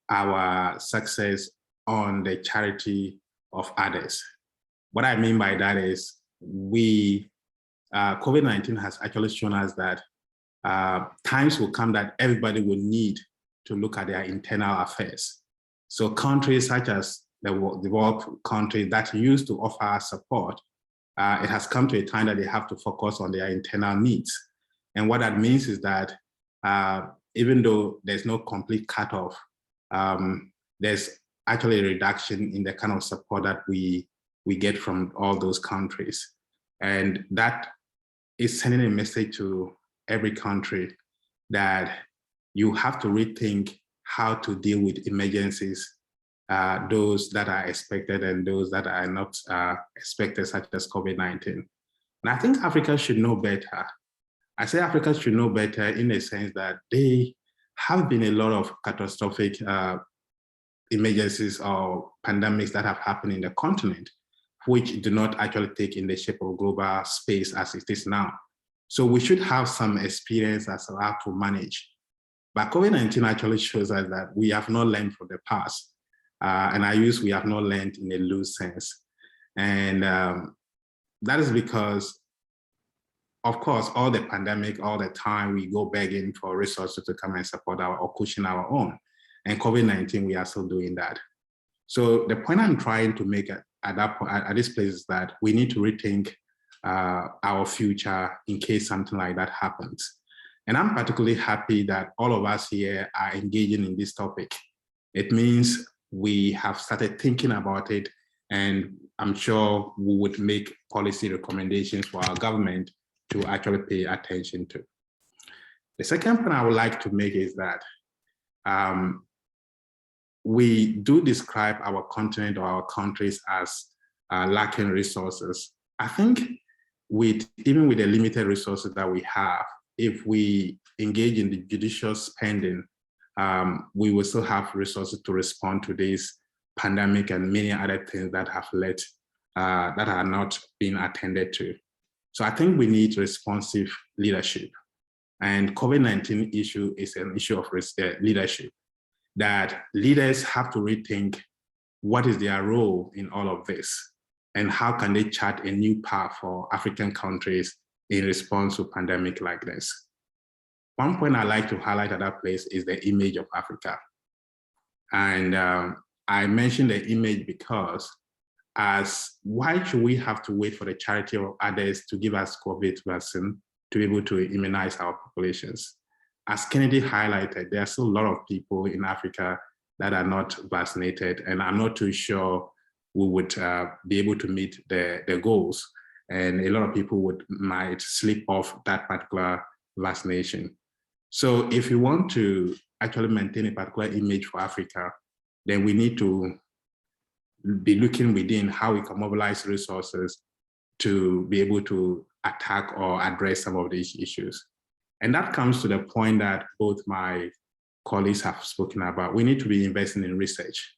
our success on the charity of others. What I mean by that is COVID-19 has actually shown us that times will come that everybody will need to look at their internal affairs. So countries such as the developed countries that used to offer support, it has come to a time that they have to focus on their internal needs. And what that means is that even though there's no complete cutoff, there's actually a reduction in the kind of support that we get from all those countries. And that is sending a message to every country that you have to rethink how to deal with emergencies, those that are expected and those that are not expected, such as COVID-19. And I think Africa should know better. I say Africa should know better in the sense that there have been a lot of catastrophic emergencies or pandemics that have happened in the continent, which do not actually take in the shape of global space as it is now. So we should have some experience as to how to manage. But COVID-19 actually shows us that we have not learned from the past. And I use we have not learned in a loose sense. And that is because, of course, all the pandemic, all the time, we go begging for resources to come and support or cushion our own. And COVID-19, we are still doing that. So the point I'm trying to make at this place is that we need to rethink our future in case something like that happens. And I'm particularly happy that all of us here are engaging in this topic. It means we have started thinking about it, and I'm sure we would make policy recommendations for our government to actually pay attention to. The second point I would like to make is that we do describe our continent or our countries as lacking resources. I think even with the limited resources that we have, if we engage in the judicious spending, we will still have resources to respond to this pandemic and many other things that have led, that are not being attended to. So I think we need responsive leadership. And COVID-19 issue is an issue of leadership, that leaders have to rethink what is their role in all of this and how can they chart a new path for African countries in response to a pandemic like this. One point I like to highlight at that place is the image of Africa. And I mentioned the image because why should we have to wait for the charity of others to give us COVID vaccine to be able to immunize our populations? As Kennedy highlighted, there are still a lot of people in Africa that are not vaccinated, and I'm not too sure we would be able to meet the goals. And a lot of people might slip off that particular vaccination. So if we want to actually maintain a particular image for Africa, then we need to be looking within how we can mobilize resources to be able to attack or address some of these issues. And that comes to the point that both my colleagues have spoken about. We need to be investing in research.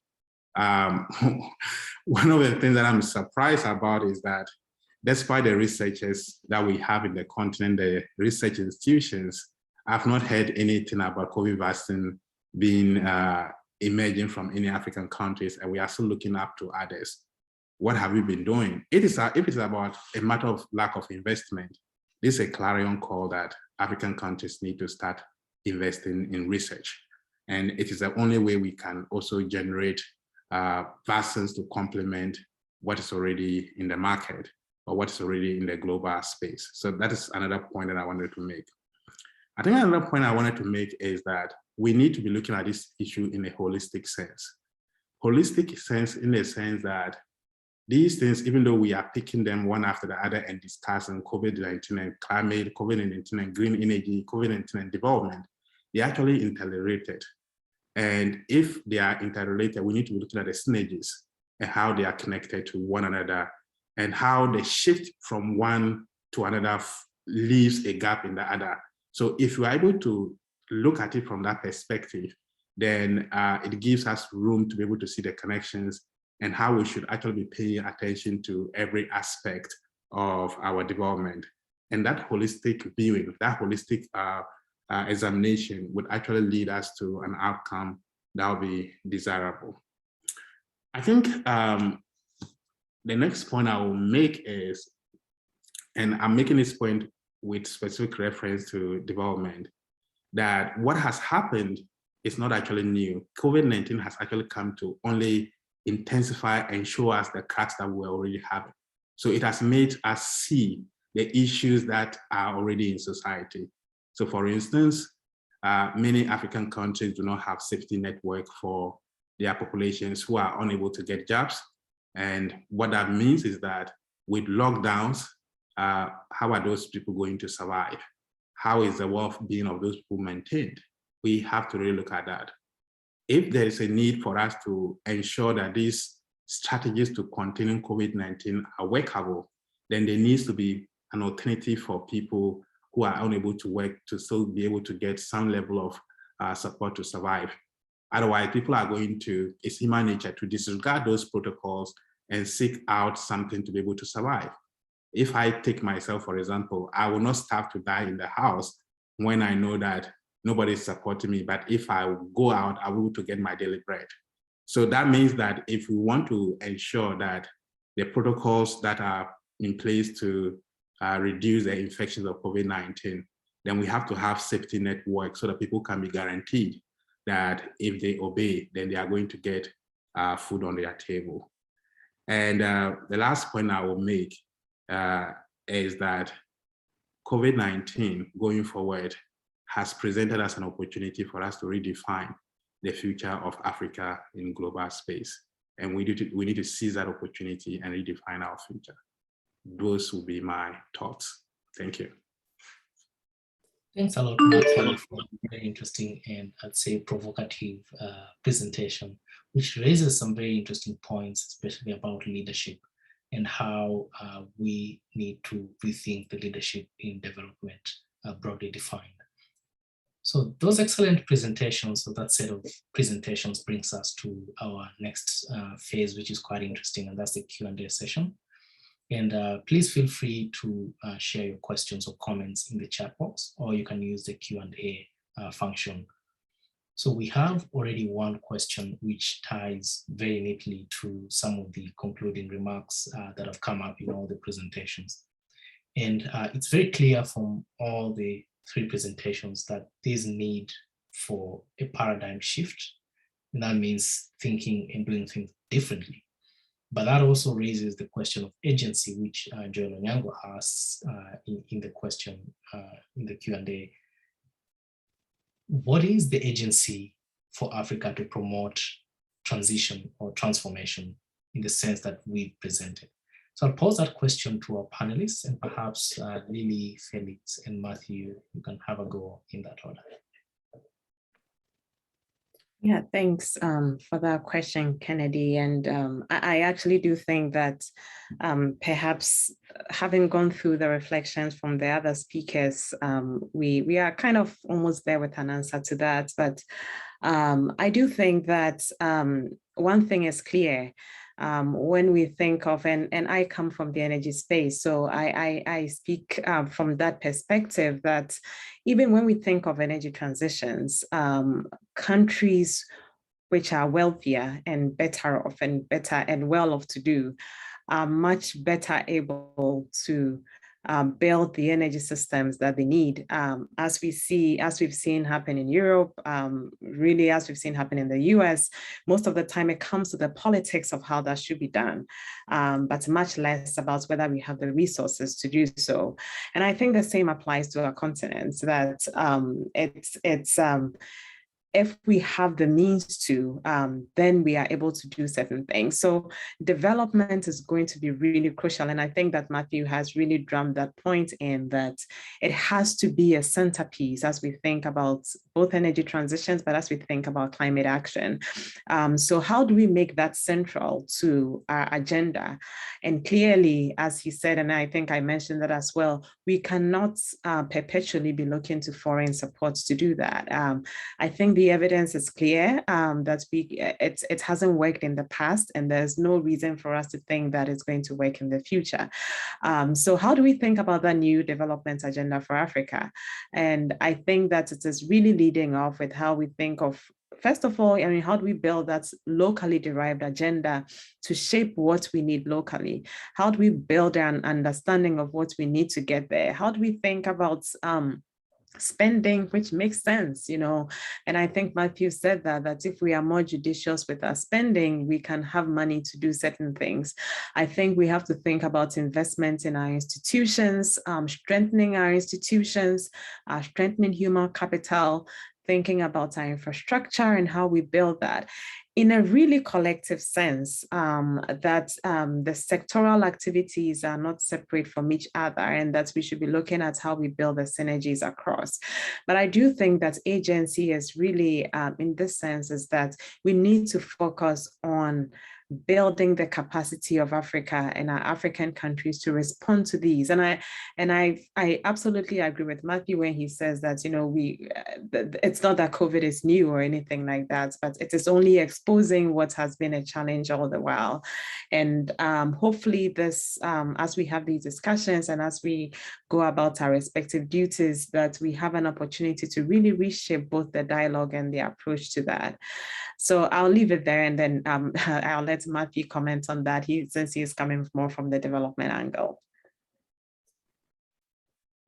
One of the things that I'm surprised about is that despite the researchers that we have in the continent, the research institutions, I've not heard anything about COVID vaccine being emerging from any African countries, and we are still looking up to others. What have we been doing? If it's about a matter of lack of investment, this is a clarion call that African countries need to start investing in research. And it is the only way we can also generate vaccines to complement what is already in the market or what is already in the global space. So that is another point that I wanted to make. I think another point I wanted to make is that we need to be looking at this issue in a holistic sense. Holistic sense in the sense that these things, even though we are picking them one after the other and discussing COVID-19 and climate, COVID-19 and green energy, COVID-19 and development, they're actually interrelated. And if they are interrelated, we need to be looking at the synergies and how they are connected to one another and how the shift from one to another leaves a gap in the other. So if we're able to look at it from that perspective, then it gives us room to be able to see the connections and how we should actually be paying attention to every aspect of our development. And that holistic viewing, that holistic examination would actually lead us to an outcome that will be desirable. I think the next point I will make is, and I'm making this point with specific reference to development, that what has happened is not actually new. COVID-19 has actually come to only intensify and show us the cracks that we already have. So it has made us see the issues that are already in society. So for instance, many African countries do not have safety network for their populations who are unable to get jobs. And what that means is that with lockdowns, how are those people going to survive? How is the well-being of those people maintained? We have to really look at that. If there is a need for us to ensure that these strategies to containing COVID-19 are workable, then there needs to be an alternative for people who are unable to work to still be able to get some level of support to survive. Otherwise, people are going to, it's human nature to disregard those protocols and seek out something to be able to survive. If I take myself, for example, I will not starve to die in the house when I know that nobody is supporting me, but if I go out, I will to get my daily bread. So that means that if we want to ensure that the protocols that are in place to reduce the infections of COVID-19, then we have to have safety networks so that people can be guaranteed that if they obey, then they are going to get food on their table. And the last point I will make is that COVID-19 going forward has presented us an opportunity for us to redefine the future of Africa in global space. And we need to seize that opportunity and redefine our future. Those will be my thoughts. Thank you. Thanks a lot, Matthew, for a very interesting and I'd say provocative presentation, which raises some very interesting points, especially about leadership and how we need to rethink the leadership in development broadly defined. So those excellent presentations, so that set of presentations brings us to our next phase, which is quite interesting, and that's the Q&A session. And please feel free to share your questions or comments in the chat box, or you can use the Q&A function. So we have already one question which ties very neatly to some of the concluding remarks that have come up in all the presentations. And it's very clear from all the three presentations that there's need for a paradigm shift. And that means thinking and doing things differently. But that also raises the question of agency, which Joel Onyango asks in the question in the Q&A. What is the agency for Africa to promote transition or transformation in the sense that we presented? So I'll pose that question to our panelists, and perhaps Lily, Felix, and Matthew, you can have a go in that order. Yeah, thanks for that question, Kennedy. And I actually do think that perhaps having gone through the reflections from the other speakers, we are kind of almost there with an answer to that. But I do think that one thing is clear. When we think of, and I come from the energy space, so I speak from that perspective that even when we think of energy transitions, countries which are wealthier and better off and well off to do are much better able to build the energy systems that they need, as we've seen happen in Europe, really as we've seen happen in the US. Most of the time it comes to the politics of how that should be done, but much less about whether we have the resources to do so. And I think the same applies to our continent, that if we have the means to, then we are able to do certain things. So development is going to be really crucial. And I think that Matthew has really drummed that point in, that it has to be a centerpiece as we think about both energy transitions, but as we think about climate action. So how do we make that central to our agenda? And clearly, as he said, and I think I mentioned that as well, we cannot perpetually be looking to foreign supports to do that. I think the evidence is clear that it hasn't worked in the past, and there's no reason for us to think that it's going to work in the future. So how do we think about that new development agenda for Africa? And I think that it is really leading off with how we think of, first of all, I mean, how do we build that locally derived agenda to shape what we need locally? How do we build an understanding of what we need to get there? How do we think about spending, which makes sense, you know? And I think Matthew said that if we are more judicious with our spending, we can have money to do certain things. I think we have to think about investments in our institutions, strengthening our institutions, strengthening human capital, thinking about our infrastructure and how we build that in a really collective sense, that the sectoral activities are not separate from each other, and that we should be looking at how we build the synergies across. But I do think that agency is really, in this sense, is that we need to focus on building the capacity of Africa and our African countries to respond to these. And I absolutely agree with Matthew when he says that, you know, it's not that COVID is new or anything like that, but it is only exposing what has been a challenge all the while. And hopefully this, as we have these discussions and as we go about our respective duties, that we have an opportunity to really reshape both the dialogue and the approach to that. So I'll leave it there, and then I'll let let Matthew comment on that, since he's coming more from the development angle.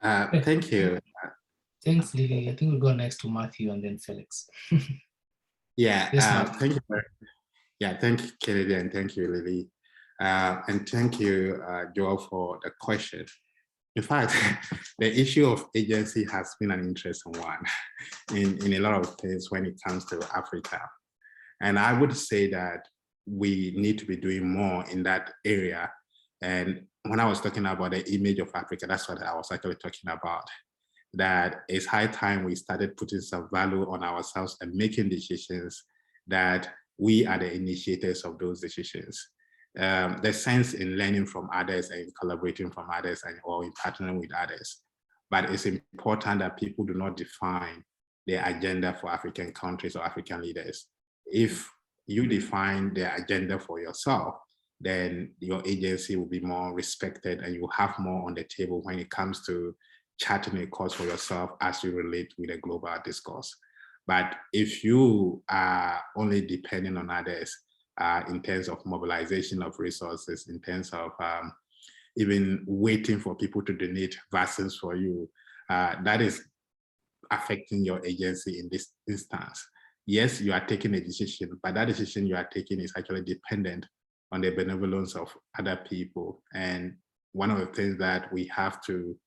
Thank you. Thanks, Lily. I think we'll go next to Matthew and then Felix. Yeah, Yes, thank you. Thank you, Kennedy, and thank you, Lily. And thank you, Joel, for the question. In fact, the issue of agency has been an interesting one in a lot of things when it comes to Africa. And I would say that we need to be doing more in that area. And when I was talking about the image of Africa, that's what I was actually talking about. That it's high time we started putting some value on ourselves and making decisions that we are the initiators of those decisions. The sense in learning from others and collaborating from others or in partnering with others. But it's important that people do not define their agenda for African countries or African leaders. If you define the agenda for yourself, then your agency will be more respected and you have more on the table when it comes to charting a course for yourself as you relate with a global discourse. But if you are only depending on others in terms of mobilization of resources, in terms of even waiting for people to donate vaccines for you, that is affecting your agency in this instance. Yes, you are taking a decision, but that decision you are taking is actually dependent on the benevolence of other people. And one of the things that we have to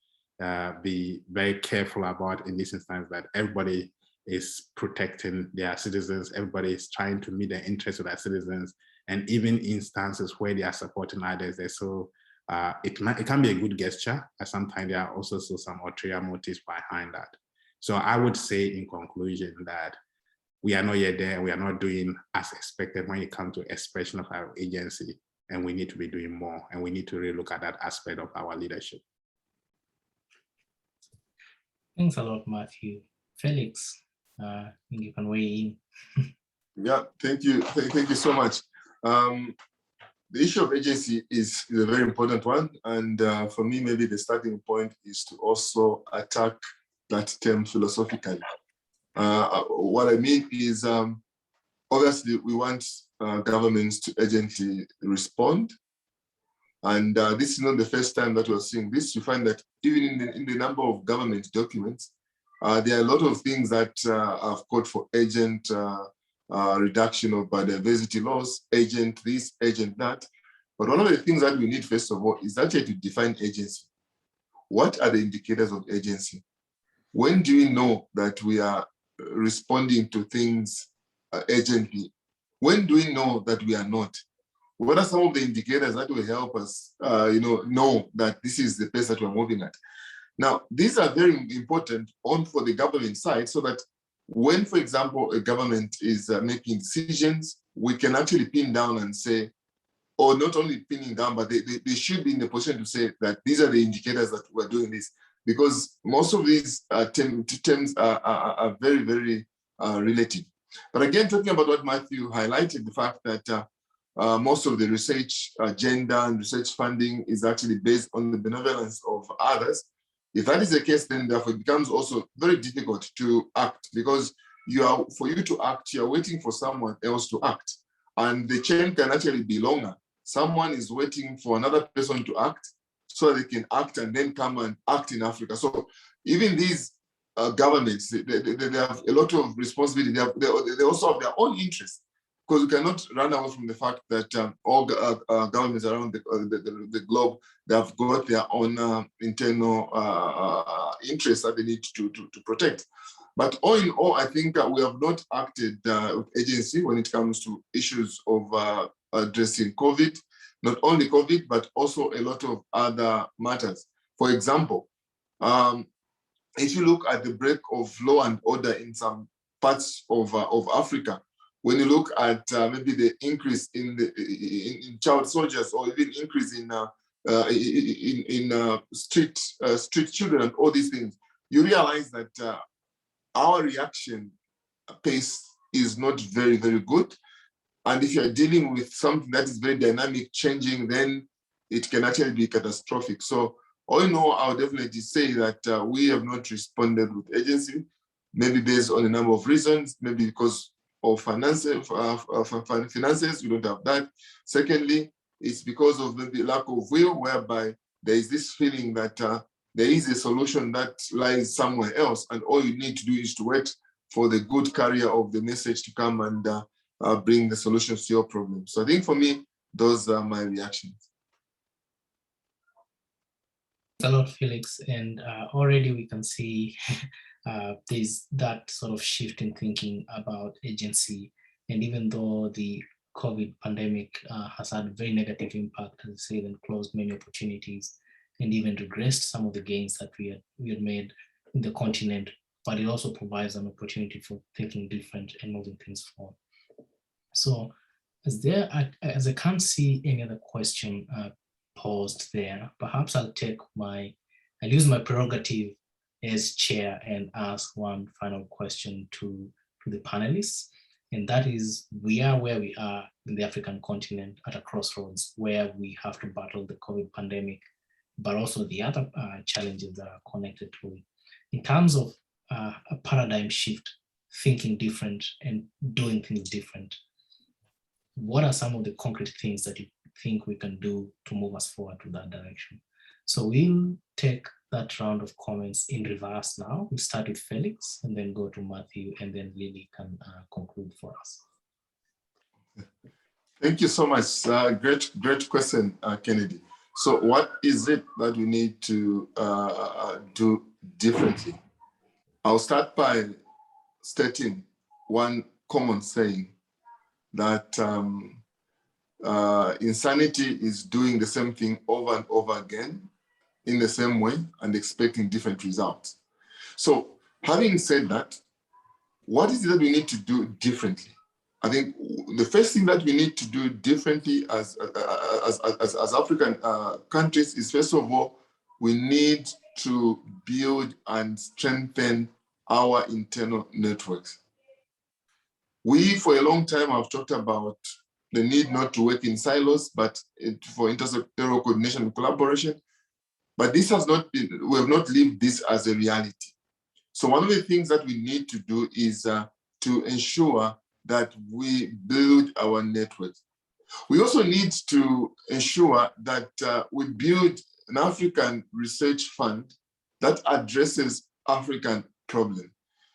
be very careful about in this instance, that everybody is protecting their citizens, everybody is trying to meet the interests of their citizens, and even instances where they are supporting others, so it can be a good gesture, but sometimes there are also some ulterior motives behind that. So I would say in conclusion that we are not yet there, we are not doing as expected when it comes to expression of our agency, and we need to be doing more, and we need to really look at that aspect of our leadership. Thanks a lot, Matthew. Felix, I think you can weigh in. Yeah, thank you. Thank you so much. The issue of agency is a very important one. And for me, maybe the starting point is to also attack that term philosophically. What I mean is, obviously, we want governments to urgently respond. And this is not the first time that we're seeing this. You find that even in the number of government documents, there are a lot of things that have called for urgent reduction of biodiversity loss, agent this, agent that. But one of the things that we need, first of all, is actually to define agency. What are the indicators of agency? When do we know that we are responding to things urgently? When do we know that we are not? What are some of the indicators that will help us know that this is the pace that we're moving at? Now, these are very important for the government side, so that when, for example, a government is making decisions, we can actually pin down and say, or not only pinning down, but they should be in the position to say that these are the indicators that we're doing this, because most of these terms are very, very relative. But again, talking about what Matthew highlighted, the fact that most of the research agenda and research funding is actually based on the benevolence of others. If that is the case, then therefore it becomes also very difficult to act, because for you to act, you're waiting for someone else to act. And the chain can actually be longer. Someone is waiting for another person to act so they can act and then come and act in Africa. So even these governments, they have a lot of responsibility. They also have their own interests, because we cannot run away from the fact that all governments around the globe, they have got their own internal interests that they need to protect. But all in all, I think we have not acted with agency when it comes to issues of addressing COVID, not only COVID, but also a lot of other matters. For example, if you look at the break of law and order in some parts of Africa, when you look at maybe the increase in child soldiers, or even increase in street children and all these things, you realize that our reaction pace is not very, very good. And if you're dealing with something that is very dynamic, changing, then it can actually be catastrophic. So all in all, I would definitely say that we have not responded with agency, maybe based on a number of reasons, maybe because of finances, we don't have that. Secondly, it's because of the lack of will, whereby there is this feeling that there is a solution that lies somewhere else, and all you need to do is to wait for the good carrier of the message to come and bring the solutions to your problem. So I think for me, those are my reactions. A lot, Felix, and already we can see there's that sort of shift in thinking about agency. And even though the COVID pandemic has had a very negative impact, as I said, and closed many opportunities, and even regressed some of the gains that we had made in the continent, but it also provides an opportunity for thinking different and moving things forward. So as I can't see any other question posed there, perhaps I'll use my prerogative as chair and ask one final question to the panelists. And that is, we are where we are in the African continent at a crossroads where we have to battle the COVID pandemic, but also the other challenges that are connected to it. In terms of a paradigm shift, thinking different and doing things different, what are some of the concrete things that you think we can do to move us forward to that direction? So we'll take that round of comments in reverse now. We'll start with Felix and then go to Matthew, and then Lily can conclude for us. Thank you so much. Great question, Kennedy. So what is it that we need to do differently? I'll start by stating one common saying that insanity is doing the same thing over and over again in the same way and expecting different results. So having said that, what is it that we need to do differently? I think the first thing that we need to do differently as African countries is, first of all, we need to build and strengthen our internal networks. We, for a long time, have talked about the need not to work in silos, but for intersectoral coordination and collaboration. But this has not been, we have not lived this as a reality. So one of the things that we need to do is to ensure that we build our networks. We also need to ensure that we build an African research fund that addresses African problems.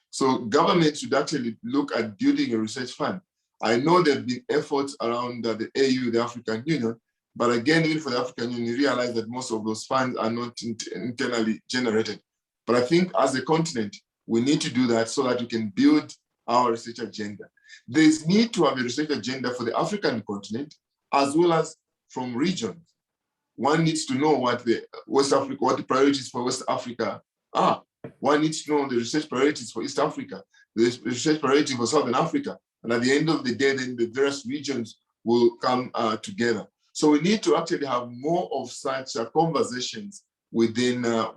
So government should actually look at building a research fund. I know there have been efforts around the AU, the African Union, but again, even for the African Union, you realize that most of those funds are not internally generated. But I think as a continent, we need to do that so that we can build our research agenda. There's need to have a research agenda for the African continent, as well as from regions. One needs to know what the priorities for West Africa are. One needs to know the research priorities for East Africa, the research priority for Southern Africa. And at the end of the day, then the various regions will come together. So we need to actually have more of such conversations within the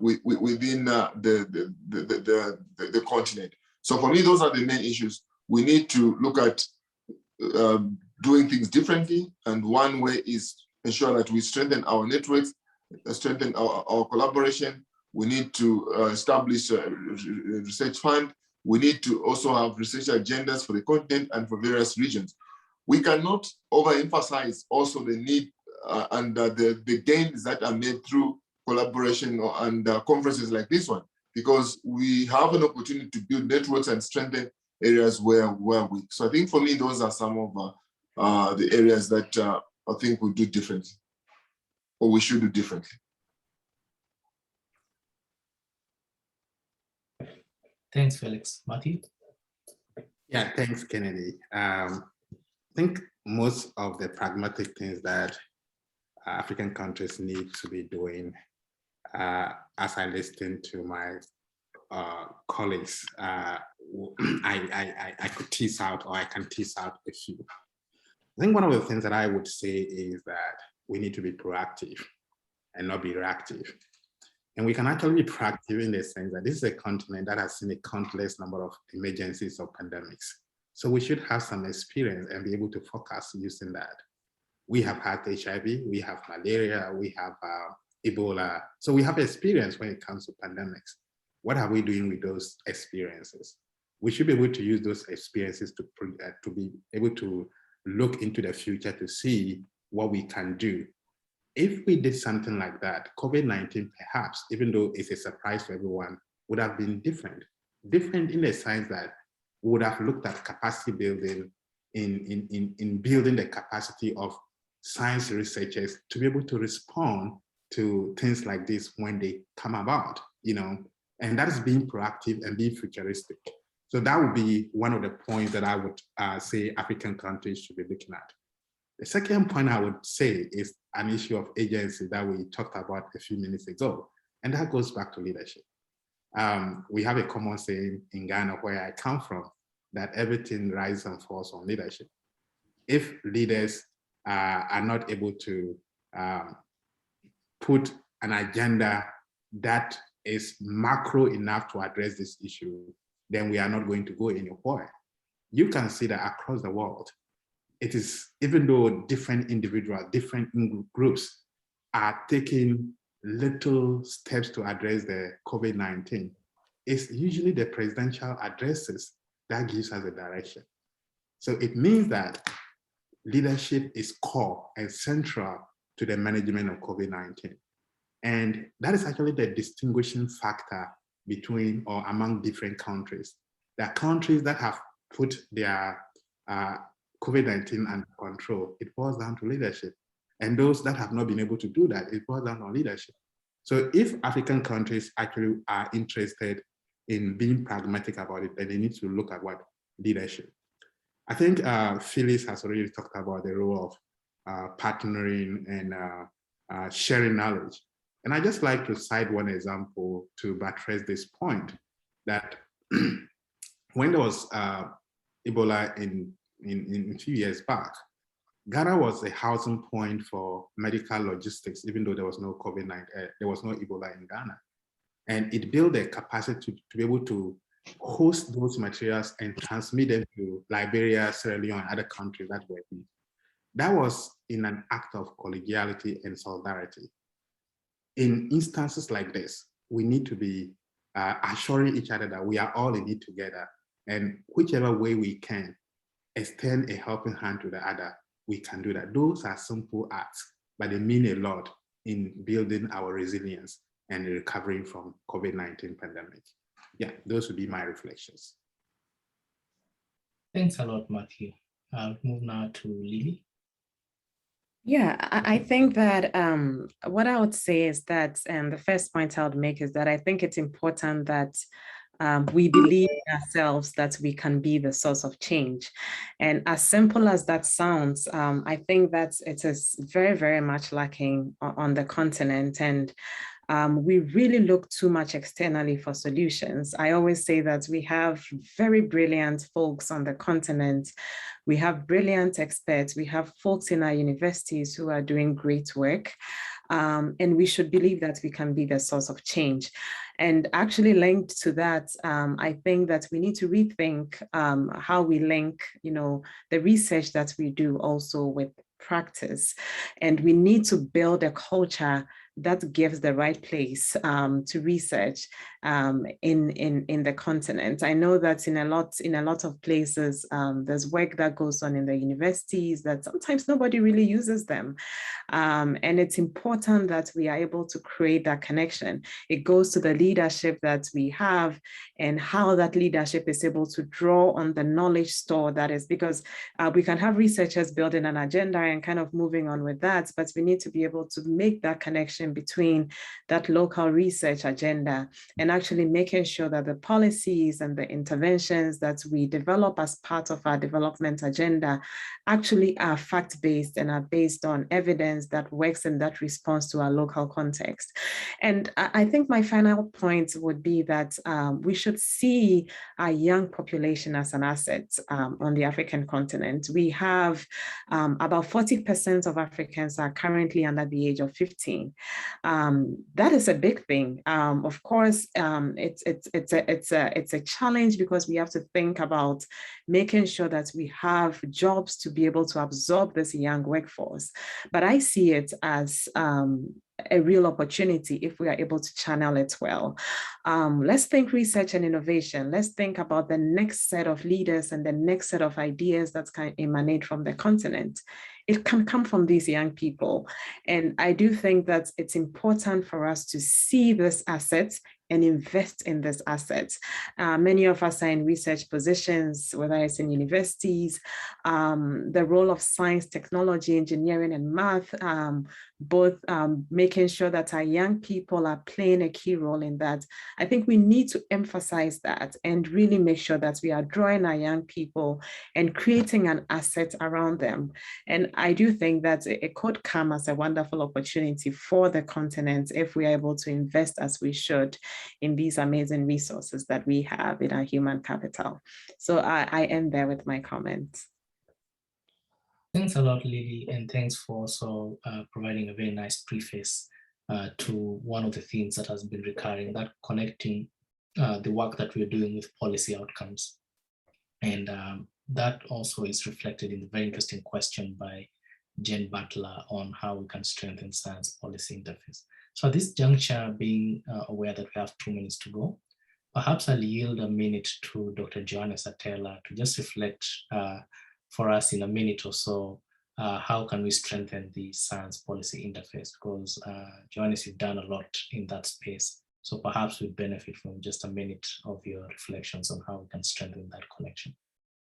continent. So for me, those are the main issues. We need to look at doing things differently. And one way is ensure that we strengthen our networks, strengthen our collaboration. We need to establish a research fund. We need to also have research agendas for the continent and for various regions. We cannot overemphasize also the need and the gains that are made through collaboration and conferences like this one, because we have an opportunity to build networks and strengthen areas where we're weak. So I think for me, those are some of the areas that I think we'll do differently, or we should do differently. Thanks, Felix. Matthew? Yeah, thanks, Kennedy. I think most of the pragmatic things that African countries need to be doing, as I listen to my colleagues, I could tease out, or I can tease out a few. I think one of the things that I would say is that we need to be proactive and not be reactive. And we can actually be proactive in the sense that this is a continent that has seen a countless number of emergencies or pandemics. So we should have some experience and be able to focus using that. We have had HIV, we have malaria, we have Ebola. So we have experience when it comes to pandemics. What are we doing with those experiences? we should be able to use those experiences to be able to look into the future to see what we can do. If we did something like that, COVID-19 perhaps, even though it's a surprise to everyone, would have been different. Different in the sense that we would have looked at capacity building in building the capacity of science researchers to be able to respond to things like this when they come about, and that is being proactive and being futuristic. So that would be one of the points that I would say African countries should be looking at. The second point I would say is an issue of agency that we talked about a few minutes ago, and that goes back to leadership. We have a common saying in Ghana, where I come from, that everything rises and falls on leadership. If leaders are not able to put an agenda that is macro enough to address this issue, then we are not going to go anywhere. You can see that across the world, it is, even though different individuals, different groups are taking little steps to address the COVID-19, it's usually the presidential addresses that gives us a direction. So it means that leadership is core and central to the management of COVID-19. And that is actually the distinguishing factor between or among different countries. There are countries that have put their COVID-19 under control. It boils down to leadership. And those that have not been able to do that, it boils down to leadership. So if African countries actually are interested in being pragmatic about it, then they need to look at what leadership. I think Felix has already talked about the role of partnering and sharing knowledge. And I just like to cite one example to buttress this point, that when there was Ebola in a few years back, Ghana was a housing point for medical logistics, even though there was no COVID-19, there was no Ebola in Ghana. And it built a capacity to be able to host those materials and transmit them to Liberia, Sierra Leone, and other countries that were hit. That was in an act of collegiality and solidarity. In instances like this, we need to be assuring each other that we are all in it together, and whichever way we can extend a helping hand to the other, we can do that. Those are simple acts, but they mean a lot in building our resilience and recovering from COVID-19 pandemic. Yeah, those would be my reflections. Thanks a lot, Matthew. I'll move now to Lily. Yeah, I think that what I would say is that, and the first point I would make is that I think it's important that we believe in ourselves that we can be the source of change. And as simple as that sounds, I think that it is very, very much lacking on the continent. And we really look too much externally for solutions. I always say that we have very brilliant folks on the continent. We have brilliant experts. We have folks in our universities who are doing great work. And we should believe that we can be the source of change. And actually linked to that, I think that we need to rethink how we link, the research that we do also with practice. And we need to build a culture that gives the right place to research in the continent. I know that in a lot of places, there's work that goes on in the universities that sometimes nobody really uses them. And it's important that we are able to create that connection. It goes to the leadership that we have and how that leadership is able to draw on the knowledge store that is, because we can have researchers building an agenda and kind of moving on with that, but we need to be able to make that connection between that local research agenda and actually making sure that the policies and the interventions that we develop as part of our development agenda actually are fact-based and are based on evidence that works and that responds to our local context. And I think my final point would be that we should see our young population as an asset on the African continent. We have about 40% of Africans are currently under the age of 15. That is a big thing. Of course, it's a challenge because we have to think about making sure that we have jobs to be able to absorb this young workforce. But I see it as a real opportunity if we are able to channel it well. Let's think research and innovation. Let's think about the next set of leaders and the next set of ideas that can emanate from the continent. It can come from these young people. And I do think that it's important for us to see this asset and invest in this asset. Many of us are in research positions, whether it's in universities, the role of science, technology, engineering, and math, both making sure that our young people are playing a key role in that. I think we need to emphasize that and really make sure that we are drawing our young people and creating an asset around them. And I do think that it could come as a wonderful opportunity for the continent if we are able to invest as we should in these amazing resources that we have in our human capital. So I end there with my comments. Thanks a lot, Lily, and thanks for also providing a very nice preface to one of the themes that has been recurring, that connecting the work that we're doing with policy outcomes. And that also is reflected in the very interesting question by Jen Butler on how we can strengthen science policy interface. So at this juncture, being aware that we have 2 minutes to go, perhaps I'll yield a minute to Dr. Joanes Atela to just reflect for us in a minute or so, how can we strengthen the science policy interface? Because Joanes, you've done a lot in that space. So perhaps we benefit from just a minute of your reflections on how we can strengthen that connection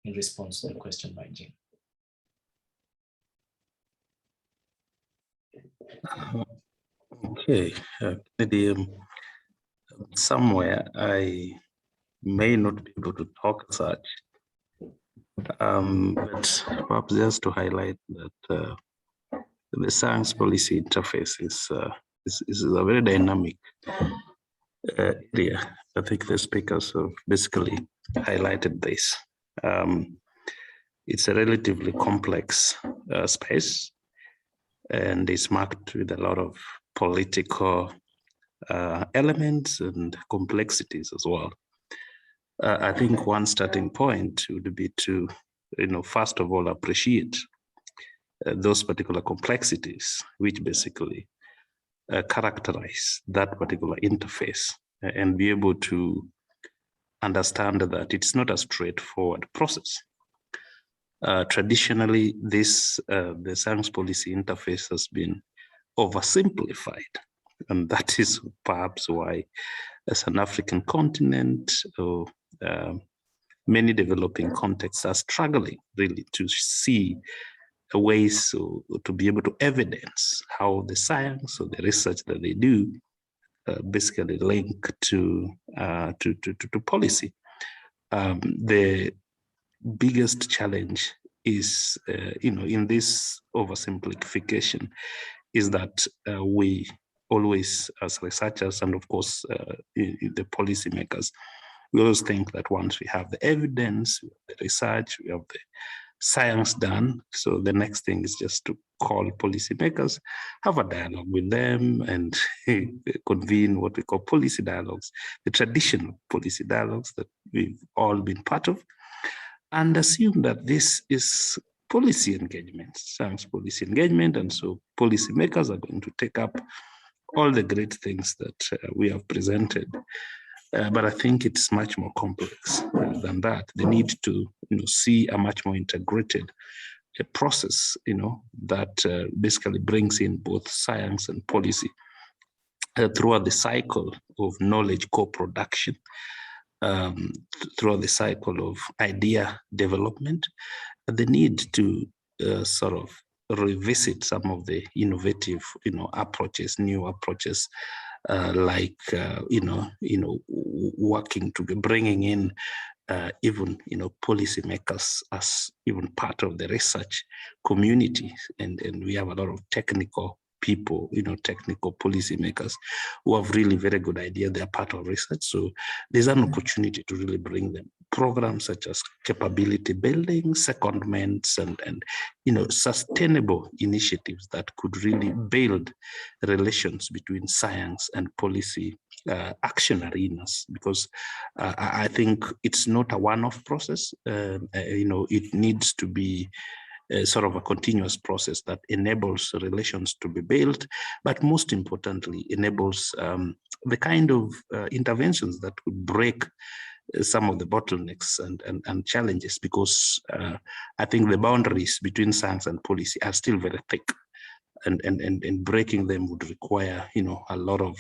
in response to the question by Jane. Okay, somewhere I may not be able to talk as such, but perhaps just to highlight that the science policy interface is a very dynamic area. I think the speakers have basically highlighted this. It's a relatively complex space, and it's marked with a lot of political elements and complexities as well. I think one starting point would be to, first of all, appreciate those particular complexities, which basically characterize that particular interface, and be able to understand that it's not a straightforward process. Traditionally, the science policy interface has been oversimplified, and that is perhaps why, as an African continent, or many developing contexts are struggling really to see ways to be able to evidence how the science or the research that they do basically link to policy. The biggest challenge is, in this oversimplification, is that we always, as researchers, and of course the policymakers, we always think that once we have the evidence, the research, we have the science done, so the next thing is just to call policymakers, have a dialogue with them, and convene what we call policy dialogues, the traditional policy dialogues that we've all been part of, and assume that this is policy engagement, science policy engagement, and so policymakers are going to take up all the great things that we have presented. But I think it's much more complex than that. They need to see a much more integrated process, that basically brings in both science and policy throughout the cycle of knowledge co-production, throughout the cycle of idea development. The need to sort of revisit some of the innovative, approaches, new approaches, like working to be bringing in even policymakers as even part of the research community, and we have a lot of technical people, technical policymakers who have really very good ideas. They are part of research, so there's an opportunity to really bring them. Programs such as capability building, secondments, and sustainable initiatives that could really build relations between science and policy action arenas, because I think it's not a one-off process. It needs to be sort of a continuous process that enables relations to be built, but most importantly, enables the kind of interventions that could break some of the bottlenecks and challenges, because I think the boundaries between science and policy are still very thick. And breaking them would require, a lot of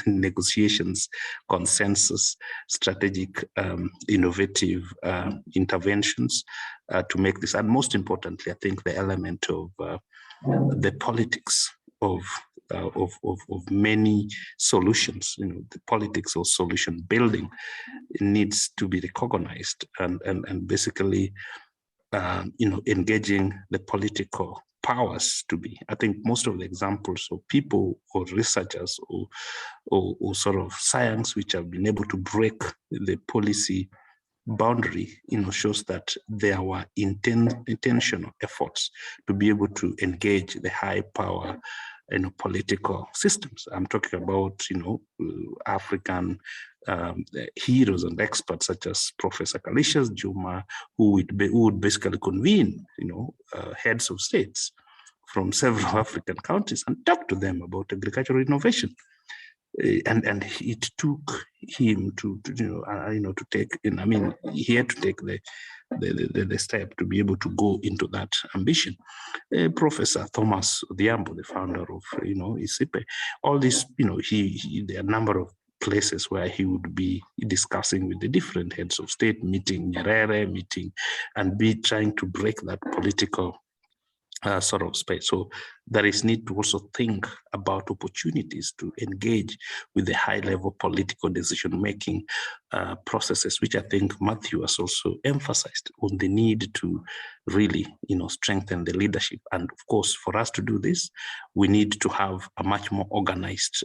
negotiations, consensus, strategic, innovative interventions to make this. And most importantly, I think the element of the politics of many solutions, the politics of solution building needs to be recognized, and basically, engaging the political powers to be. I think most of the examples of people or researchers or sort of science which have been able to break the policy boundary, shows that there were intentional efforts to be able to engage the high power political systems. I'm talking about, African heroes and experts such as Professor Kalishas Juma, who would basically convene, heads of states from several African countries and talk to them about agricultural innovation. And it took him to take, he had to take the step to be able to go into that ambition. Professor Thomas Odhiambo, the founder of, ISIPE, all this, there are a number of places where he would be discussing with the different heads of state, meeting Nyerere, and be trying to break that political sort of space. So there is need to also think about opportunities to engage with the high level political decision-making processes, which I think Matthew has also emphasized on the need to really, strengthen the leadership. And of course, for us to do this, we need to have a much more organized,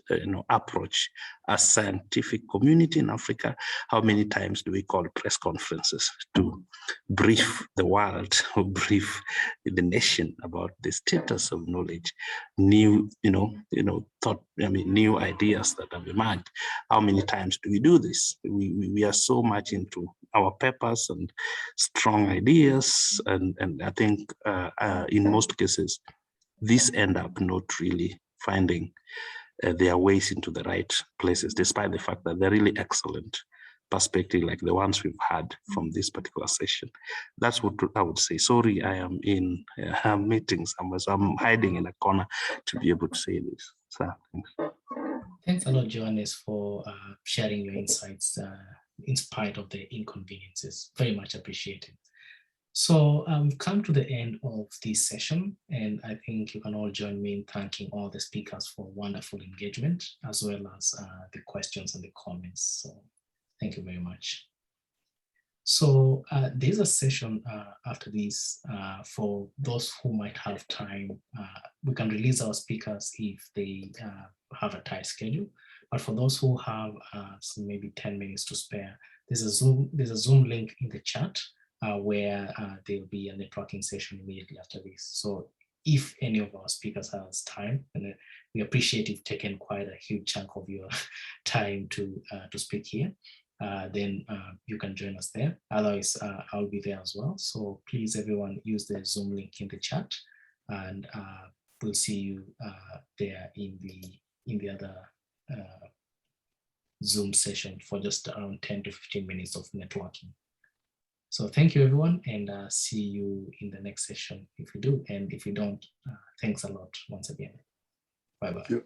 approach as scientific community in Africa. How many times do we call press conferences to brief the world or brief the nation about the status of knowledge, new, new ideas that have emerged? How many times do we do this? We are so much into our papers and strong ideas, and I think in most cases, these end up not really finding their ways into the right places, despite the fact that they're really excellent perspective like the ones we've had from this particular session. That's what I would say. Sorry, I am in a meeting somewhere, so I'm hiding in a corner to be able to say this. So, thanks. Thanks a lot, Joanes, for sharing your insights in spite of the inconveniences. Very much appreciated. So we've come to the end of this session, and I think you can all join me in thanking all the speakers for wonderful engagement, as well as the questions and the comments. So thank you very much. So there's a session after this for those who might have time. We can release our speakers if they have a tight schedule, but for those who have maybe 10 minutes to spare, there's a Zoom link in the chat where there'll be a networking session immediately after this. So if any of our speakers has time, and we appreciate you've taken quite a huge chunk of your time to speak here, then you can join us there. Otherwise, I'll be there as well. So please, everyone, use the Zoom link in the chat, and we'll see you there in the other Zoom session for just around 10 to 15 minutes of networking. So thank you, everyone, and see you in the next session if you do. And if you don't, thanks a lot once again. Bye-bye.